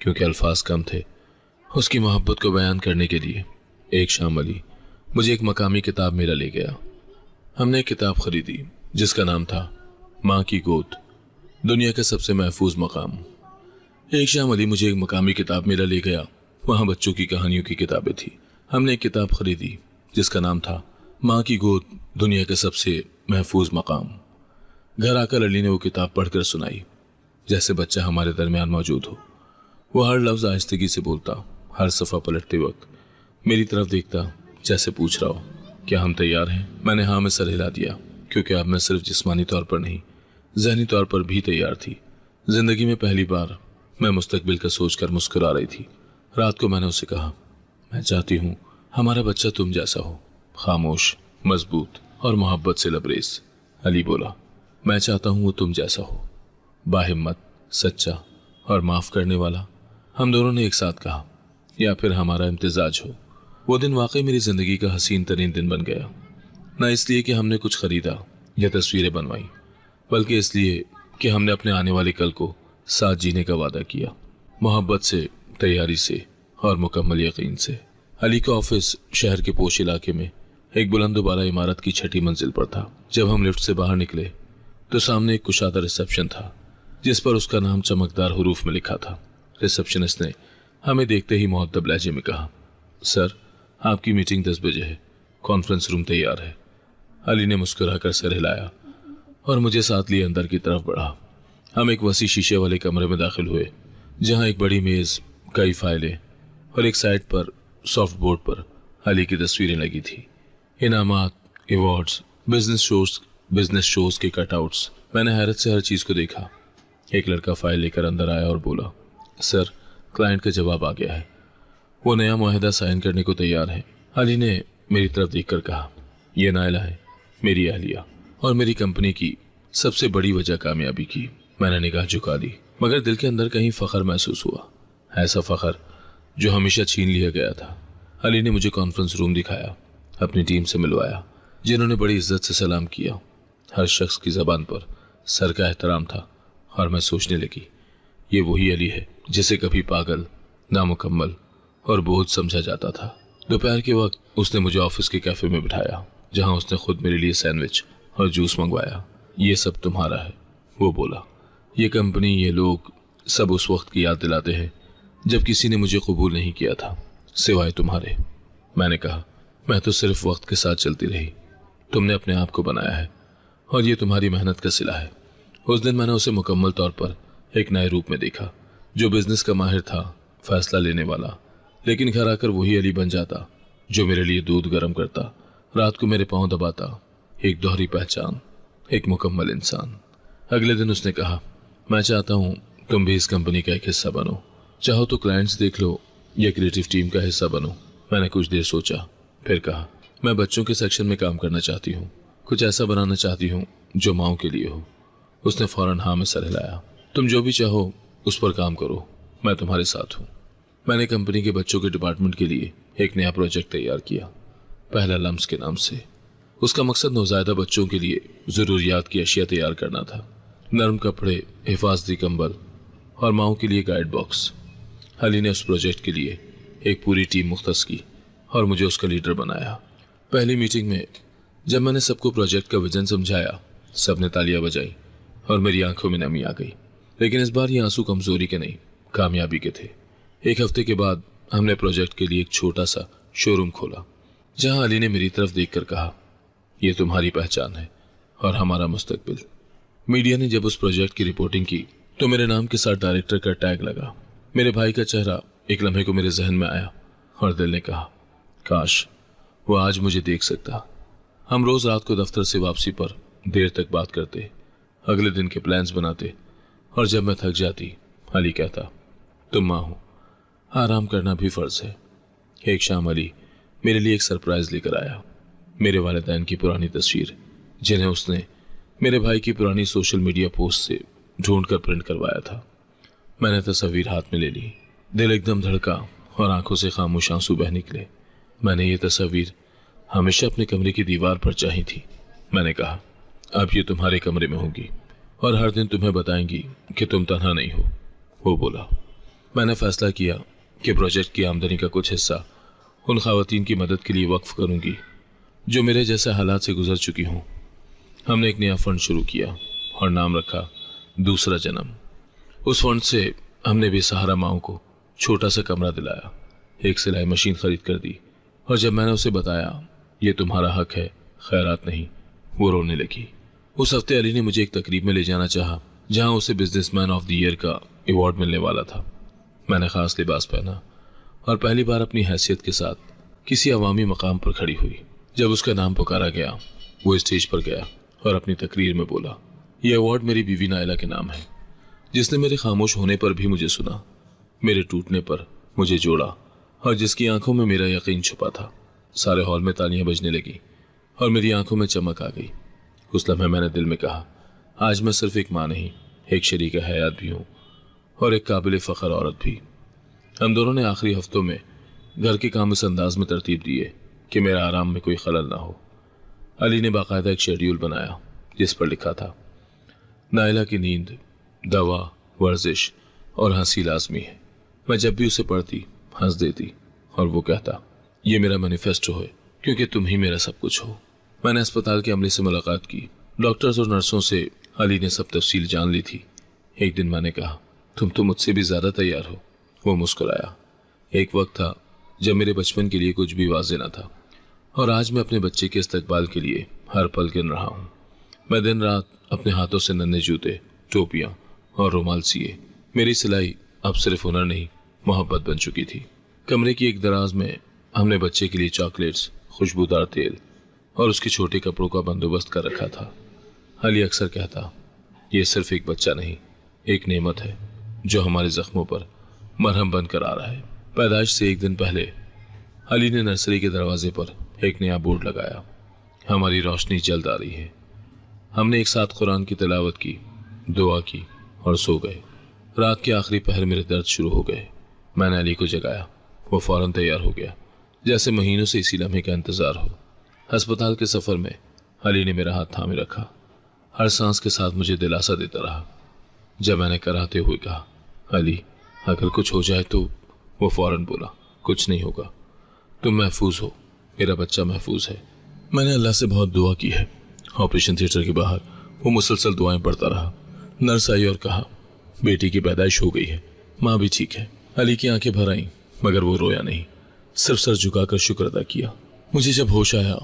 क्योंकि अल्फाज कम थे उसकी मोहब्बत को बयान करने के लिए। एक शाम अली मुझे एक मकामी किताब मेला ले गया। हमने एक किताब खरीदी जिसका नाम था माँ की गोद, दुनिया का सबसे महफूज मकाम। एक शाम अली मुझे एक मकामी किताब मेला ले गया। वहाँ बच्चों की कहानियों की किताबें थी। हमने एक किताब खरीदी जिसका नाम था माँ की गोद, दुनिया का सबसे महफूज मकाम। घर आकर अली ने वो किताब पढ़कर सुनाई जैसे बच्चा हमारे दरमियान मौजूद हो। वो हर लफ्ज़ आहिस्तगी से बोलता, हर सफ़ा पलटते वक्त मेरी तरफ देखता जैसे पूछ रहा हो, क्या हम तैयार हैं? मैंने हाँ में सर हिला दिया क्योंकि अब मैं सिर्फ जिस्मानी तौर पर नहीं, ज़हनी तौर पर भी तैयार थी। जिंदगी में पहली बार मैं मुस्तकबिल का सोचकर मुस्कुरा रही थी। रात को मैंने उसे कहा, मैं चाहती हूँ हमारा बच्चा तुम जैसा हो, खामोश, मजबूत और मोहब्बत से लबरेज। अली बोला, मैं चाहता हूँ वो तुम जैसा हो, बाहिम्मत, सच्चा और माफ़ करने वाला। हम दोनों ने एक साथ कहा, या फिर हमारा इम्तिजाज हो। वो दिन वाकई मेरी ज़िंदगी का हसीन तरीन दिन बन गया, न इसलिए कि हमने कुछ ख़रीदा या तस्वीरें बनवाई, बल्कि इसलिए कि हमने अपने आने वाले कल को साथ जीने का वादा किया, मोहब्बत से, तैयारी से और मुकम्मल यकीन से। अली का ऑफिस शहर के पोश इलाके में एक बुलंदोबाला इमारत की 6ठी मंजिल पर था। जब हम लिफ्ट से बाहर निकले तो सामने एक कुशादा रिसेप्शन था जिस पर उसका नाम चमकदार हरूफ में लिखा था। रिसेप्शनिस्ट ने हमें देखते ही मुअद्दब लहजे में कहा, सर आपकी मीटिंग 10 बजे है, कॉन्फ्रेंस रूम तैयार है। अली ने मुस्कुराकर सर हिलाया और मुझे साथ लिए अंदर की तरफ बढ़ा। हम एक वसी शीशे वाले कमरे में दाखिल हुए जहां एक बड़ी मेज़, कई फाइलें और एक साइड पर सॉफ्ट बोर्ड पर अली की तस्वीरें लगी थी। इनामात, अवार्ड्स, बिजनेस शोज के कटआउट्स। मैंने हैरत से हर चीज़ को देखा। एक लड़का फाइल लेकर अंदर आया और बोला, सर क्लाइंट का जवाब आ गया है, वो नया मुआहदा साइन करने को तैयार है। अली ने मेरी तरफ देखकर कहा, यह नायला है, मेरी अहलिया और मेरी कंपनी की सबसे बड़ी वजह कामयाबी की। मैंने निगाह झुका ली, मगर दिल के अंदर कहीं फख्र महसूस हुआ, ऐसा फख्र जो हमेशा छीन लिया गया था। अली ने मुझे कॉन्फ्रेंस रूम दिखाया, अपनी टीम से मिलवाया, जिन्होंने बड़ी इज्जत से सलाम किया। हर शख्स की ज़बान पर सर का एहतराम था और मैं सोचने लगी, ये वही अली है जिसे कभी पागल, नामुकम्मल और बोझ समझा जाता था। दोपहर के वक्त उसने मुझे ऑफिस के कैफे में बिठाया, जहां उसने खुद मेरे लिए सैंडविच और जूस मंगवाया। ये सब तुम्हारा है, वो बोला। ये कंपनी, ये लोग, सब उस वक्त की याद दिलाते हैं जब किसी ने मुझे कबूल नहीं किया था, सिवाय तुम्हारे। मैंने कहा, मैं तो सिर्फ वक्त के साथ चलती रही, तुमने अपने आप को बनाया है और ये तुम्हारी मेहनत का सिला है। उस दिन मैंने उसे मुकम्मल तौर पर एक नए रूप में देखा, जो बिजनेस का माहिर था, फैसला लेने वाला, लेकिन घर आकर वही अली बन जाता जो मेरे लिए दूध गर्म करता, रात को मेरे पांव दबाता। एक दोहरी पहचान, एक मुकम्मल इंसान। अगले दिन उसने कहा, मैं चाहता हूँ तुम भी इस कंपनी का एक हिस्सा बनो, चाहो तो क्लाइंट्स देख लो या क्रिएटिव टीम का हिस्सा बनो। मैंने कुछ देर सोचा, फिर कहा, मैं बच्चों के सेक्शन में काम करना चाहती हूँ, कुछ ऐसा बनाना चाहती हूँ जो माओ के लिए हो। उसने फौरन हाँ में सर हिलाया। तुम जो भी चाहो उस पर काम करो, मैं तुम्हारे साथ हूँ। मैंने कंपनी के बच्चों के डिपार्टमेंट के लिए एक नया प्रोजेक्ट तैयार किया, पहला लम्स के नाम से। उसका मकसद नौज़ायदा बच्चों के लिए ज़रूरियात की अशिया तैयार करना था, नरम कपड़े, हिफाजती कंबल और माओ के लिए गाइड बॉक्स। अली ने उस प्रोजेक्ट के लिए एक पूरी टीम मुख्तस की और मुझे उसका लीडर बनाया। पहली मीटिंग में जब मैंने सबको प्रोजेक्ट का विजन समझाया, सबने तालियां बजाई और मेरी आंखों में नमी आ गई। लेकिन इस बार ये आंसू कमजोरी के नहीं, कामयाबी के थे। एक हफ्ते के बाद हमने प्रोजेक्ट के लिए एक छोटा सा शोरूम खोला, जहां अली ने मेरी तरफ देखकर कहा, यह तुम्हारी पहचान है और हमारा मुस्तकबिल। मीडिया ने जब उस प्रोजेक्ट की रिपोर्टिंग की तो मेरे नाम के साथ डायरेक्टर का टैग लगा। मेरे भाई का चेहरा एक लम्हे को मेरे जहन में आया और दिल ने कहा, काश वो आज मुझे देख सकता। हम रोज रात को दफ्तर से वापसी पर देर तक बात करते, अगले दिन के प्लान्स बनाते, और जब मैं थक जाती अली कहता, तुम माँ हो, आराम करना भी फर्ज है। एक शाम अली मेरे लिए एक सरप्राइज लेकर आया, मेरे वालिदैन की पुरानी तस्वीर, जिन्हें उसने मेरे भाई की पुरानी सोशल मीडिया पोस्ट से ढूंढकर प्रिंट करवाया था। मैंने तस्वीर हाथ में ले ली, दिल एकदम धड़का और आंखों से खामोश आंसू बह निकले। मैंने ये तस्वीर हमेशा अपने कमरे की दीवार पर चाही थी। मैंने कहा, अब ये तुम्हारे कमरे में होगी और हर दिन तुम्हें बताएंगी कि तुम तन्हा नहीं हो। वो बोला। मैंने फैसला किया कि प्रोजेक्ट की आमदनी का कुछ हिस्सा उन ख़वातीन की मदद के लिए वक्फ करूंगी जो मेरे जैसे हालात से गुजर चुकी हों। हमने एक नया फंड शुरू किया और नाम रखा दूसरा जन्म। उस फंड से हमने बेसहारा माओ को छोटा सा कमरा दिलाया, एक सिलाई मशीन खरीद कर दी, और जब मैंने उसे बताया ये तुम्हारा हक है, खैरात नहीं, वो रोने लगी। उस हफ्ते अली ने मुझे एक तकरीब में ले जाना चाहा, जहां उसे बिजनेसमैन ऑफ द ईयर का अवार्ड मिलने वाला था। मैंने खास लिबास पहना और पहली बार अपनी हैसियत के साथ किसी अवामी मकाम पर खड़ी हुई। जब उसका नाम पुकारा गया, वो स्टेज पर गया और अपनी तकरीर में बोला, यह अवार्ड मेरी बीवी नायला के नाम है, जिसने मेरे खामोश होने पर भी मुझे सुना, मेरे टूटने पर मुझे जोड़ा और जिसकी आंखों में मेरा यकीन छुपा था। सारे हॉल में तालियां बजने लगी और मेरी आंखों में चमक आ गई। उस लम्हे मैंने दिल में कहा, आज मैं सिर्फ एक माँ नहीं, एक शरीक हयात भी हूँ और एक काबिल फ़ख्र औरत भी। हम दोनों ने आखिरी हफ्तों में घर के काम इस अंदाज में तरतीब दिए कि मेरा आराम में कोई खलल ना हो। अली ने बाकायदा एक शेड्यूल बनाया जिस पर लिखा था, नायला की नींद, दवा, वर्जिश और हंसी लाजमी है। मैं जब भी उसे पढ़ती हंस देती और वो कहता, ये मेरा मैनिफेस्टो है क्योंकि तुम ही मेरा सब कुछ हो। मैंने अस्पताल के अमले से मुलाकात की, डॉक्टर्स और नर्सों से अली ने सब तफसील जान ली थी। एक दिन मैंने कहा, तुम तो मुझसे भी ज़्यादा तैयार हो। वो मुस्कुराया। एक वक्त था जब मेरे बचपन के लिए कुछ भी वाज़ेह न था और आज मैं अपने बच्चे के इस्तकबाल के लिए हर पल गिन रहा हूँ। मैं दिन रात अपने हाथों से नन्हे जूते, टोपियाँ और रुमाल सिए। मेरी सिलाई अब सिर्फ हुनर नहीं, मोहब्बत बन चुकी थी। कमरे की एक दराज में हमने बच्चे के लिए चॉकलेट्स, खुशबूदार तेल और उसके छोटे कपड़ों का बंदोबस्त कर रखा था। अली अक्सर कहता, ये सिर्फ एक बच्चा नहीं, एक नेमत है जो हमारे जख्मों पर मरहम बनकर आ रहा है। पैदाइश से एक दिन पहले अली ने नर्सरी के दरवाजे पर एक नया बोर्ड लगाया, हमारी रोशनी जल्द आ रही है। हमने एक साथ कुरान की तिलावत की, दुआ की और सो गए। रात के आखिरी पहर मेरे दर्द शुरू हो गए। मैंने अली को जगाया। वो फौरन तैयार हो गया, जैसे महीनों से इसी लम्हे का इंतजार हो। अस्पताल के सफर में अली ने मेरा हाथ थामे रखा, हर सांस के साथ मुझे दिलासा देता रहा। जब मैंने कराते हुए कहा, अली अगर कुछ हो जाए तो, वो फौरन बोला, कुछ नहीं होगा, तुम महफूज हो, मेरा बच्चा महफूज है। मैंने अल्लाह से बहुत दुआ की है। ऑपरेशन थिएटर के बाहर वो मुसलसल दुआएं पढ़ता रहा। नर्स आई और कहा, बेटी की पैदाइश हो गई है, माँ भी ठीक है। अली की आंखें भर आईं, मगर वो रोया नहीं, सिर्फ सर झुकाकर शुक्र अदा किया। मुझे जब होश आया,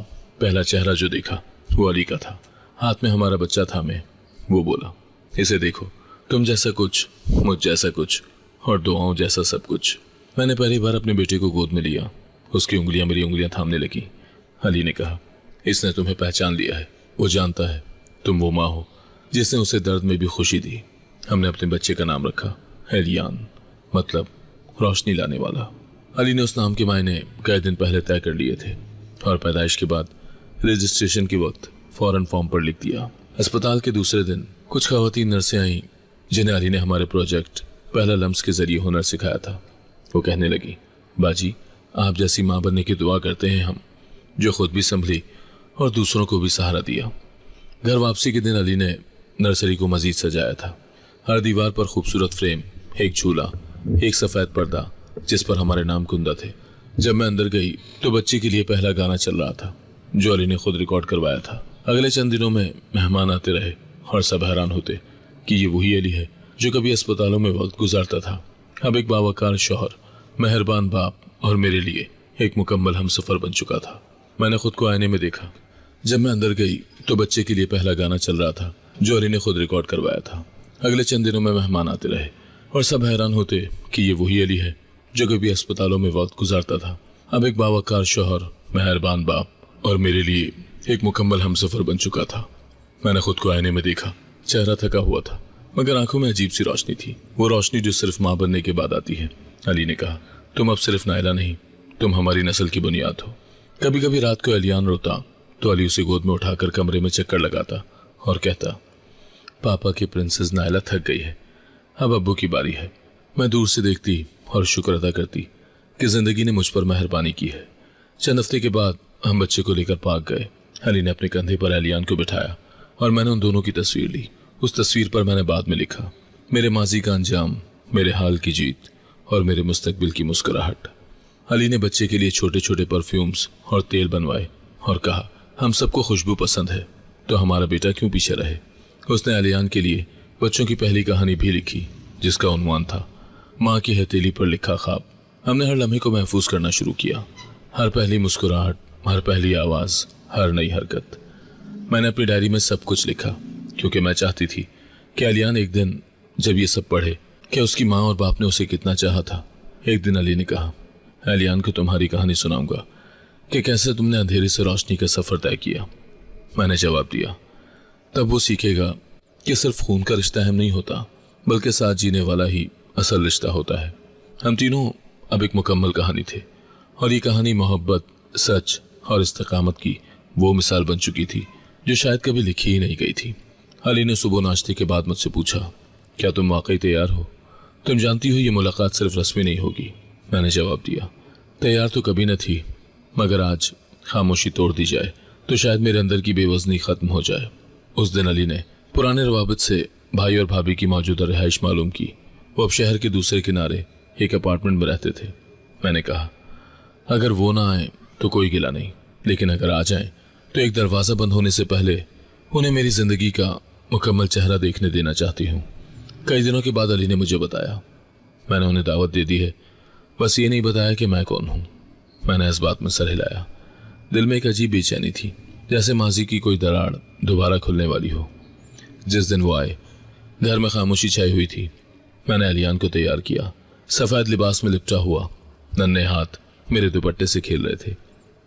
पहला चेहरा जो देखा वो अली का था। हाथ में हमारा बच्चा था। मैं वो बोला, इसे देखो, तुम जैसा कुछ, मुझ जैसा कुछ और दुआओं जैसा सब कुछ। मैंने पहली बार अपने बेटे को गोद में लिया। उसकी उंगलियां मेरी उंगलियां थामने लगी। अली ने कहा, इसने तुम्हें पहचान लिया है, वो जानता है तुम वो माँ हो जिसने उसे दर्द में भी खुशी दी। हमने अपने बच्चे का नाम रखा एलियान, मतलब रोशनी लाने वाला। अली ने उस नाम के मायने कई दिन पहले तय कर लिए थे और पैदाइश के बाद रजिस्ट्रेशन के वक्त फौरन फॉर्म पर लिख दिया। अस्पताल के दूसरे दिन कुछ खवातीन नर्सें आईं जिन्हें अली ने हमारे प्रोजेक्ट पहला लम्स के जरिए हुनर सिखाया था। वो कहने लगी, बाजी आप जैसी माँ बनने की दुआ करते हैं हम, जो खुद भी संभली और दूसरों को भी सहारा दिया। घर वापसी के दिन अली ने नर्सरी को मजीद सजाया था। हर दीवार पर खूबसूरत फ्रेम, एक झूला, एक सफ़ेद पर्दा जिस पर हमारे नाम कुंदा थे। जब मैं अंदर गई तो बच्चे के लिए पहला गाना चल रहा था जो अली ने खुद रिकॉर्ड करवाया था। अगले चंद दिनों में मेहमान आते रहे और सब हैरान होते कि ये वही अली है जो कभी अस्पतालों में वक्त गुजारता था। अब एक बावकार शौहर, मेहरबान बाप और मेरे लिए एक मुकम्मल हमसफर बन चुका था। मैंने खुद को आईने में देखा। जब मैं अंदर गई तो बच्चे के लिए पहला गाना चल रहा था जो अली ने खुद रिकॉर्ड करवाया था। अगले चंद दिनों में मेहमान आते रहे और सब हैरान होते कि ये वही अली है जो कभी अस्पतालों में वक्त गुजारता था। अब एक बावकार शौहर, मेहरबान बाप और मेरे लिए एक मुकम्मल हमसफर बन चुका था। मैंने खुद को आईने में देखा। चेहरा थका हुआ था, मगर आंखों में अजीब सी रोशनी थी, वो रोशनी जो सिर्फ माँ बनने के बाद आती है। अली ने कहा, तुम अब सिर्फ नायला नहीं, तुम हमारी नस्ल की बुनियाद हो। कभी कभी रात को एलियान रोता तो अली उसे गोद में उठाकर कमरे में चक्कर लगाता और कहता, पापा की प्रिंसेस नायला थक गई है, अब अब्बू की बारी है। मैं दूर से देखती और शुक्र अदा करती कि जिंदगी ने मुझ पर मेहरबानी की है। चंद हफ्ते के बाद हम बच्चे को लेकर पार्क गए। अली ने अपने कंधे पर एलियान को बिठाया और मैंने उन दोनों की तस्वीर ली। उस तस्वीर पर मैंने बाद में लिखा, मेरे माजी का अंजाम, मेरे हाल की जीत और मेरे मुस्तकबिल की मुस्कुराहट। अली ने बच्चे के लिए छोटे छोटे परफ्यूम्स और तेल बनवाए और कहा, हम सबको खुशबू पसंद है तो हमारा बेटा क्यों पीछे रहे। उसने एलियान के लिए बच्चों की पहली कहानी भी लिखी जिसका उन्वान था माँ की हथेली पर लिखा ख्वाब। हमने हर लम्हे को महफूज करना शुरू किया, हर पहली मुस्कुराहट, हर पहली आवाज़, हर नई हरकत। मैंने अपनी डायरी में सब कुछ लिखा क्योंकि मैं चाहती थी कि एलियान एक दिन जब ये सब पढ़े कि उसकी माँ और बाप ने उसे कितना चाहा था। एक दिन अली ने कहा, एलियान को तुम्हारी कहानी सुनाऊंगा कि कैसे तुमने अंधेरे से रोशनी का सफ़र तय किया। मैंने जवाब दिया, तब वो सीखेगा कि सिर्फ खून का रिश्ता अहम नहीं होता, बल्कि साथ जीने वाला ही असल रिश्ता होता है। हम तीनों अब एक मुकम्मल कहानी थे और ये कहानी मोहब्बत, सच और इस्तिकामत की वो मिसाल बन चुकी थी जो शायद कभी लिखी ही नहीं गई थी। अली ने सुबह नाश्ते के बाद मुझसे पूछा, क्या तुम वाकई तैयार हो? तुम जानती हो ये मुलाकात सिर्फ रस्मी नहीं होगी। मैंने जवाब दिया, तैयार तो कभी न थी, मगर आज खामोशी तोड़ दी जाए तो शायद मेरे अंदर की बेवजनी ख़त्म हो जाए। उस दिन अली ने पुराने रवाबत से भाई और भाभी की मौजूदा रिहाइश मालूम की। वो अब शहर के दूसरे किनारे एक अपार्टमेंट में रहते थे। मैंने कहा, अगर वो ना आए तो कोई गिला नहीं, लेकिन अगर आ जाएं तो एक दरवाज़ा बंद होने से पहले उन्हें मेरी ज़िंदगी का मुकम्मल चेहरा देखने देना चाहती हूँ। कई दिनों के बाद अली ने मुझे बताया, मैंने उन्हें दावत दे दी है, बस ये नहीं बताया कि मैं कौन हूँ। मैंने इस बात में सर हिलाया। दिल में एक अजीब बेचैनी थी, जैसे माजी की कोई दरार दोबारा खुलने वाली हो। जिस दिन वो आए, घर में खामोशी छाई हुई थी। मैंने एलियान को तैयार किया। सफ़ेद लिबास में लिपटा हुआ, नन्हे हाथ मेरे दुपट्टे से खेल रहे थे।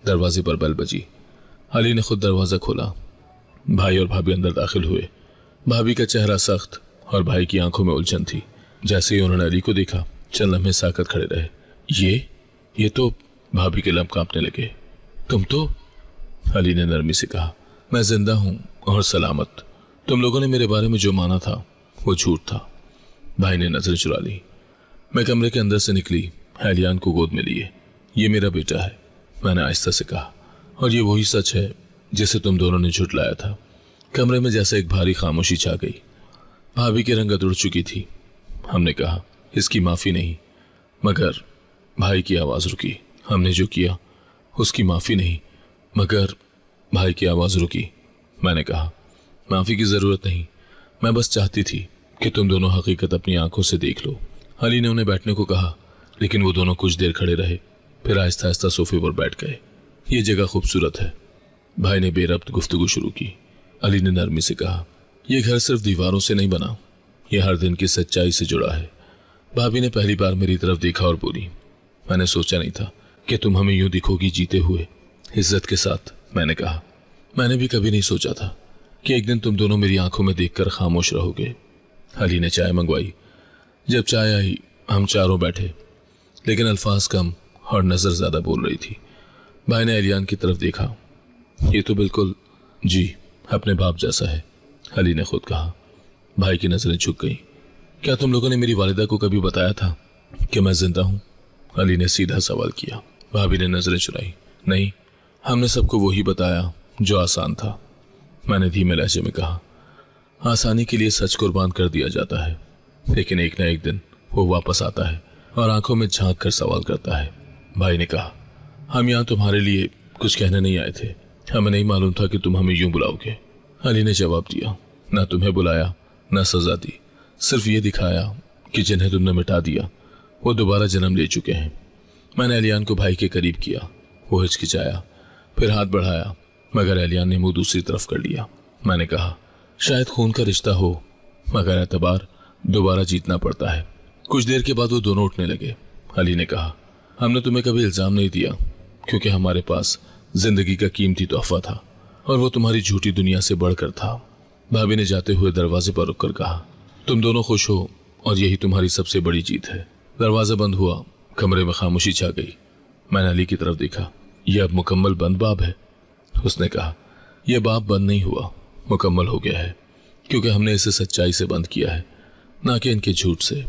दरवाजे पर बेल बजी। अली ने खुद दरवाज़ा खोला। भाई और भाभी अंदर दाखिल हुए। भाभी का चेहरा सख्त और भाई की आंखों में उलझन थी। जैसे ही उन्होंने अली को देखा, चंद लम्हे साकत खड़े रहे। ये तो, भाभी के लब कांपने लगे। तुम तो, अली ने नरमी से कहा, मैं जिंदा हूँ और सलामत, तुम लोगों ने मेरे बारे में जो माना था वो झूठ था। भाई ने नजर चुरा ली। मैं कमरे के अंदर से निकली, एलियान को गोद में लिए। ये मेरा बेटा है, मैंने आहिस्ता से कहा, और ये वही सच है जिसे तुम दोनों ने झुठलाया था। कमरे में जैसे एक भारी खामोशी छा गई। भाभी की रंगत उड़ चुकी थी। हमने कहा, इसकी माफी नहीं, मगर भाई की आवाज रुकी। हमने जो किया उसकी माफी नहीं, मगर भाई की आवाज रुकी। मैंने कहा, माफी की जरूरत नहीं, मैं बस चाहती थी कि तुम दोनों हकीकत अपनी आंखों से देख लो। अली ने उन्हें बैठने को कहा, लेकिन वो दोनों कुछ देर खड़े रहे, फिर आहिस्ता आहिस्ता सोफे पर बैठ गए। ये जगह खूबसूरत है। भाई ने बेरब्त गुफ्तगू शुरू की। अली ने नरमी से कहा, यह घर सिर्फ दीवारों से नहीं बना, यह हर दिन की सच्चाई से जुड़ा है। भाभी ने पहली बार मेरी तरफ देखा और बोली, मैंने सोचा नहीं था कि तुम हमें यूं दिखोगी जीते हुए, इज्जत के साथ। मैंने कहा, मैंने भी कभी नहीं सोचा था कि एक दिन तुम दोनों मेरी आंखों में देखकर खामोश रहोगे। अली ने चाय मंगवाई। जब चाय आई हम चारों बैठे, लेकिन अल्फाज कम और नजर ज्यादा बोल रही थी। भाई ने एलियान की तरफ देखा। ये तो बिल्कुल जी अपने बाप जैसा है, अली ने खुद कहा। भाई की नजरें झुक गईं। क्या तुम लोगों ने मेरी वालिदा को कभी बताया था कि मैं जिंदा हूं? अली ने सीधा सवाल किया। भाभी ने नजरें चुराई। नहीं, हमने सबको वही बताया जो आसान था, मैंने धीमे लहजे में कहा। आसानी के लिए सच कुर्बान कर दिया जाता है, लेकिन एक न एक दिन वो वापस आता है और आंखों में झांक कर सवाल करता है। भाई ने कहा, हम यहाँ तुम्हारे लिए कुछ कहने नहीं आए थे, हमें नहीं मालूम था कि तुम हमें यूं बुलाओगे। अली ने जवाब दिया, ना तुम्हें बुलाया ना सजा दी, सिर्फ ये दिखाया कि जिन्हें तुमने मिटा दिया वो दोबारा जन्म ले चुके हैं। मैंने एलियान को भाई के करीब किया। वो हिचकिचाया, फिर हाथ बढ़ाया, मगर एलियान ने मुंह दूसरी तरफ कर लिया। मैंने कहा, शायद खून का रिश्ता हो, मगर एतबार दोबारा जीतना पड़ता है। कुछ देर के बाद वो दोनों उठने लगे। अली ने कहा, हमने तुम्हें कभी इल्जाम नहीं दिया, क्योंकि हमारे पास जिंदगी का कीमती तोहफा था और वो तुम्हारी झूठी दुनिया से बढ़कर था। भाभी ने जाते हुए दरवाजे पर रुककर कहा, तुम दोनों खुश हो और यही तुम्हारी सबसे बड़ी जीत है। दरवाजा बंद हुआ, कमरे में खामोशी छा गई। मैंने अली की तरफ देखा। यह अब मुकम्मल बंद बाब है। उसने कहा, यह बाब बंद नहीं हुआ, मुकम्मल हो गया है, क्योंकि हमने इसे सच्चाई से बंद किया है, ना कि इनके झूठ से।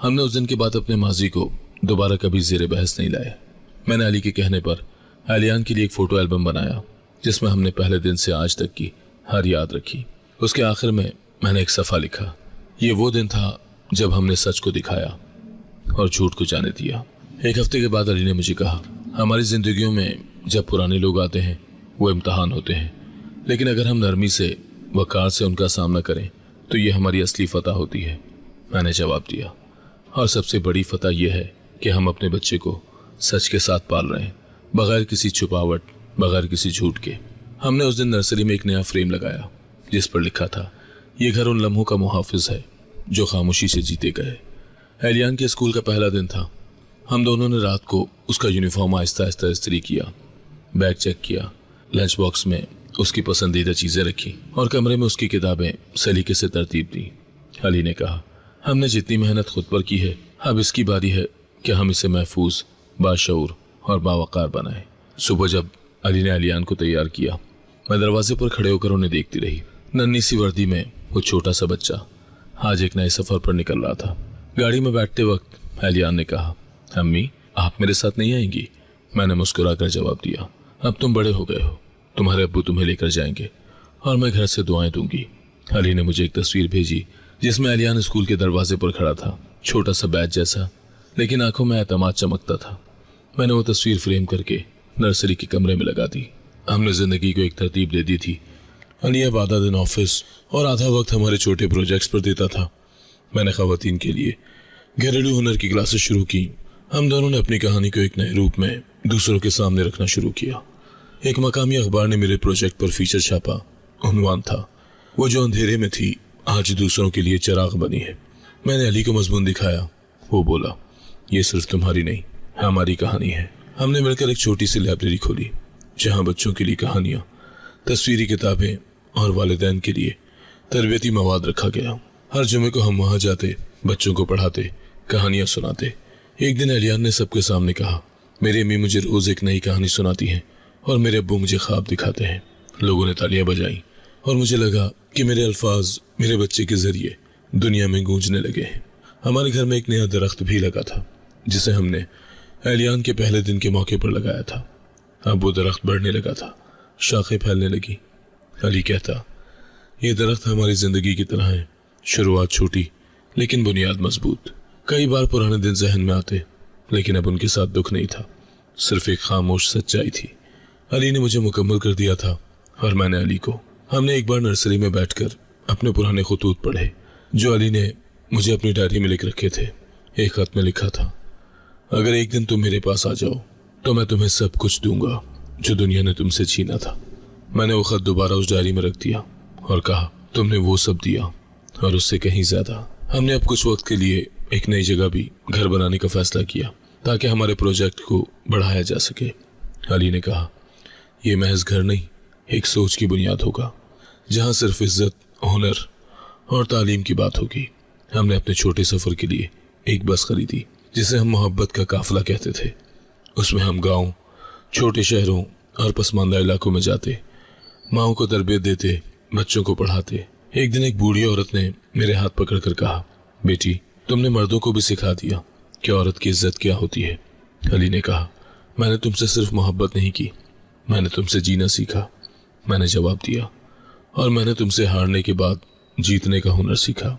हमने उस दिन के बाद अपने माजी को दोबारा कभी ज़ेरे बहस नहीं लाया। मैंने अली के कहने पर एलियान के लिए एक फ़ोटो एल्बम बनाया, जिसमें हमने पहले दिन से आज तक की हर याद रखी। उसके आखिर में मैंने एक सफ़ा लिखा। ये वो दिन था जब हमने सच को दिखाया और झूठ को जाने दिया। एक हफ्ते के बाद अली ने मुझे कहा, हमारी ज़िंदगियों में जब पुराने लोग आते हैं वो इम्तहान होते हैं, लेकिन अगर हम नरमी से वक़ार से उनका सामना करें तो ये हमारी असली फतह होती है। मैंने जवाब दिया, और सबसे बड़ी फतह यह है कि हम अपने बच्चे को सच के साथ पाल रहे हैं, बगैर किसी छुपावट, बगैर किसी झूठ के। हमने उस दिन नर्सरी में एक नया फ्रेम लगाया जिस पर लिखा था, ये घर उन लम्हों का मुहाफिज है जो खामोशी से जीते गए। एलियान के स्कूल का पहला दिन था। हम दोनों ने रात को उसका यूनिफॉर्म आहिस्ता आहिस्ता इस्त्री किया, बैग चेक किया, लंच बॉक्स में उसकी पसंदीदा चीज़ें रखी और कमरे में उसकी किताबें सलीके से तरतीब दी। अली ने कहा, हमने जितनी मेहनत खुद पर की है, अब इसकी बारी है कि हम इसे महफूज, बाशऊर और बावकार बनाएं। सुबह जब अली ने एलियान को तैयार किया, मैं दरवाजे पर खड़े होकर उन्हें देखती रही। नन्ही सी वर्दी में वो छोटा सा बच्चा आज एक नए सफ़र पर निकल रहा था। गाड़ी में बैठते वक्त एलियान ने कहा, अम्मी आप मेरे साथ नहीं आएंगी? मैंने मुस्कुराकर जवाब दिया, अब तुम बड़े हो गए हो, तुम्हारे अब्बू तुम्हें लेकर जाएंगे और मैं घर से दुआएं दूंगी। अली ने मुझे एक तस्वीर भेजी जिसमें एलियान स्कूल के दरवाजे पर खड़ा था, छोटा सा बैज जैसा, लेकिन आंखों में एतमाद चमकता था। मैंने वो तस्वीर फ्रेम करके नर्सरी के कमरे में लगा दी। हमने जिंदगी को एक तरतीब दे दी थी। अली अब आधा दिन ऑफिस और आधा वक्त हमारे छोटे प्रोजेक्ट्स पर देता था। मैंने ख़वातीन के लिए घरेलू हुनर की क्लासेस शुरू की। हम दोनों ने अपनी कहानी को एक नए रूप में दूसरों के सामने रखना शुरू किया। एक मकामी अखबार ने मेरे प्रोजेक्ट पर फीचर छापा। उन्वान था, वो जो अंधेरे में थी आज दूसरों के लिए चिराग बनी है। मैंने अली को मजमून दिखाया। वो बोला, ये सिर्फ तुम्हारी नहीं, हमारी कहानी है। हमने मिलकर एक छोटी सी लाइब्रेरी खोली जहाँ बच्चों के लिए कहानियाँ, तस्वीरी किताबें और वालिदैन के लिए तरबियती मवाद रखा गया। हर जुमे को हम वहाँ जाते, बच्चों को पढ़ाते, कहानियाँ सुनाते। एक दिन एलियान ने सबके सामने कहा, मेरी अम्मी मुझे रोज़ एक नई कहानी सुनाती हैं और मेरे अब्बू मुझे ख्वाब दिखाते हैं। लोगों ने तालियां बजाई और मुझे लगा कि मेरे अल्फाज मेरे बच्चे के जरिए दुनिया में गूंजने लगे हैं। हमारे घर में एक नया दरख्त भी लगा था जिसे हमने एलियान के पहले दिन के मौके पर लगाया था। अब वो दरख्त बढ़ने लगा था, शाखें फैलने लगी। अली कहता, ये दरख्त हमारी जिंदगी की तरह है, शुरुआत छोटी लेकिन बुनियाद मजबूत। कई बार पुराने दिन जहन में आते, लेकिन अब उनके साथ दुख नहीं था, सिर्फ एक खामोश सच्चाई थी। अली ने मुझे मुकम्मल कर दिया था और मैंने अली को। हमने एक बार नर्सरी में बैठकर अपने पुराने खतूत पढ़े जो अली ने मुझे अपनी डायरी में लिख रखे थे। एक खत में लिखा था, अगर एक दिन तुम मेरे पास आ जाओ तो मैं तुम्हें सब कुछ दूंगा जो दुनिया ने तुमसे छीना था। मैंने वो खत दोबारा उस डायरी में रख दिया और कहा, तुमने वो सब दिया और उससे कहीं ज्यादा। हमने अब कुछ वक्त के लिए एक नई जगह भी घर बनाने का फैसला किया ताकि हमारे प्रोजेक्ट को बढ़ाया जा सके। अली ने कहा, यह महज घर नहीं, एक सोच की बुनियाद होगा जहां सिर्फ इज्जत, हुनर और तालीम की बात होगी। हमने अपने छोटे सफर के लिए एक बस खरीदी जिसे हम मोहब्बत का काफिला कहते थे। उसमें हम गांव, छोटे शहरों और पसमानदा इलाकों में जाते, माओं को तरबियत देते, बच्चों को पढ़ाते। एक दिन एक बूढ़ी औरत ने मेरे हाथ पकड़कर कहा, बेटी, तुमने मर्दों को भी सिखा दिया कि औरत की इज्जत क्या होती है। अली ने कहा, मैंने तुमसे सिर्फ मोहब्बत नहीं की, मैंने तुमसे जीना सीखा। मैंने जवाब दिया, और मैंने तुमसे हारने के बाद जीतने का हुनर सीखा।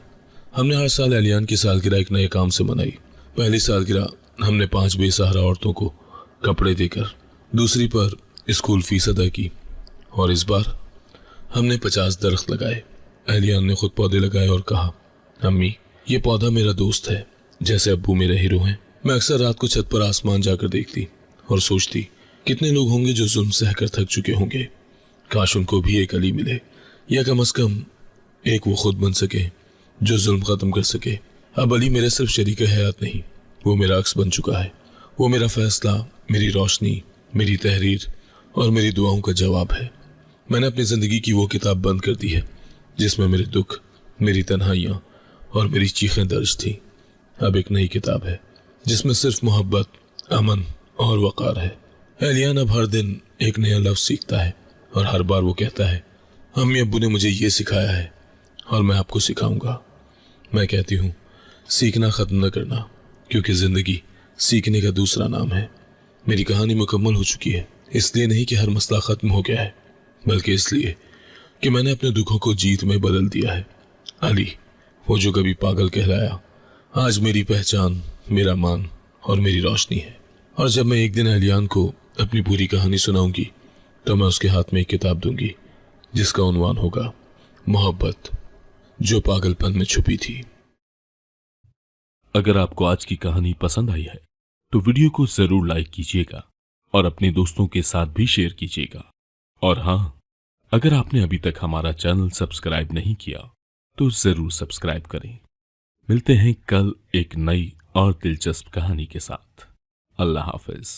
हमने हर साल एलियान की सालगिरह एक नए काम से मनाई। पहली सालगिरह हमने 5 बेसहारा औरतों को कपड़े देकर, दूसरी पर स्कूल फीस अदा की, और इस बार हमने 50 दरख्त लगाए। एलियान ने खुद पौधे लगाए और कहा, अम्मी, ये पौधा मेरा दोस्त है, जैसे अब्बू मेरे हीरो हैं। मैं अक्सर रात को छत पर आसमान जाकर देखती और सोचती, कितने लोग होंगे जो जुल्म सहकर थक चुके होंगे। काश उनको भी एक अली मिले, या कम से कम एक वो खुद बन सके जो जुल्म खत्म कर सके। अब अली मेरे सिर्फ शरीक हयात नहीं, वो मेरा अक्स बन चुका है। वो मेरा फैसला, मेरी रोशनी, मेरी तहरीर और मेरी दुआओं का जवाब है। मैंने अपनी जिंदगी की वो किताब बंद कर दी है जिसमें मेरे दुख, मेरी तन्हाइयाँ और मेरी चीखें दर्ज थी। अब एक नई किताब है जिसमें सिर्फ मोहब्बत, अमन और वक़ार है। एलियान अब हर दिन एक नया लफ्ज़ सीखता है और हर बार वो कहता है, अम्मी अब्बू ने मुझे ये सिखाया है और मैं आपको सिखाऊंगा। मैं कहती हूँ, सीखना ख़त्म न करना, क्योंकि ज़िंदगी सीखने का दूसरा नाम है। मेरी कहानी मुकम्मल हो चुकी है, इसलिए नहीं कि हर मसला ख़त्म हो गया है, बल्कि इसलिए कि मैंने अपने दुखों को जीत में बदल दिया है। अली, वो जो कभी पागल कहलाया, आज मेरी पहचान, मेरा मान और मेरी रोशनी है। और जब मैं एक दिन एलियान को अपनी पूरी कहानी सुनाऊंगी तो मैं उसके हाथ में एक किताब दूंगी जिसका उन्वान होगा, मोहब्बत जो पागलपन में छुपी थी। अगर आपको आज की कहानी पसंद आई है तो वीडियो को जरूर लाइक कीजिएगा और अपने दोस्तों के साथ भी शेयर कीजिएगा। और हाँ, अगर आपने अभी तक हमारा चैनल सब्सक्राइब नहीं किया तो जरूर सब्सक्राइब करें। मिलते हैं कल एक नई और दिलचस्प कहानी के साथ। अल्लाह हाफिज।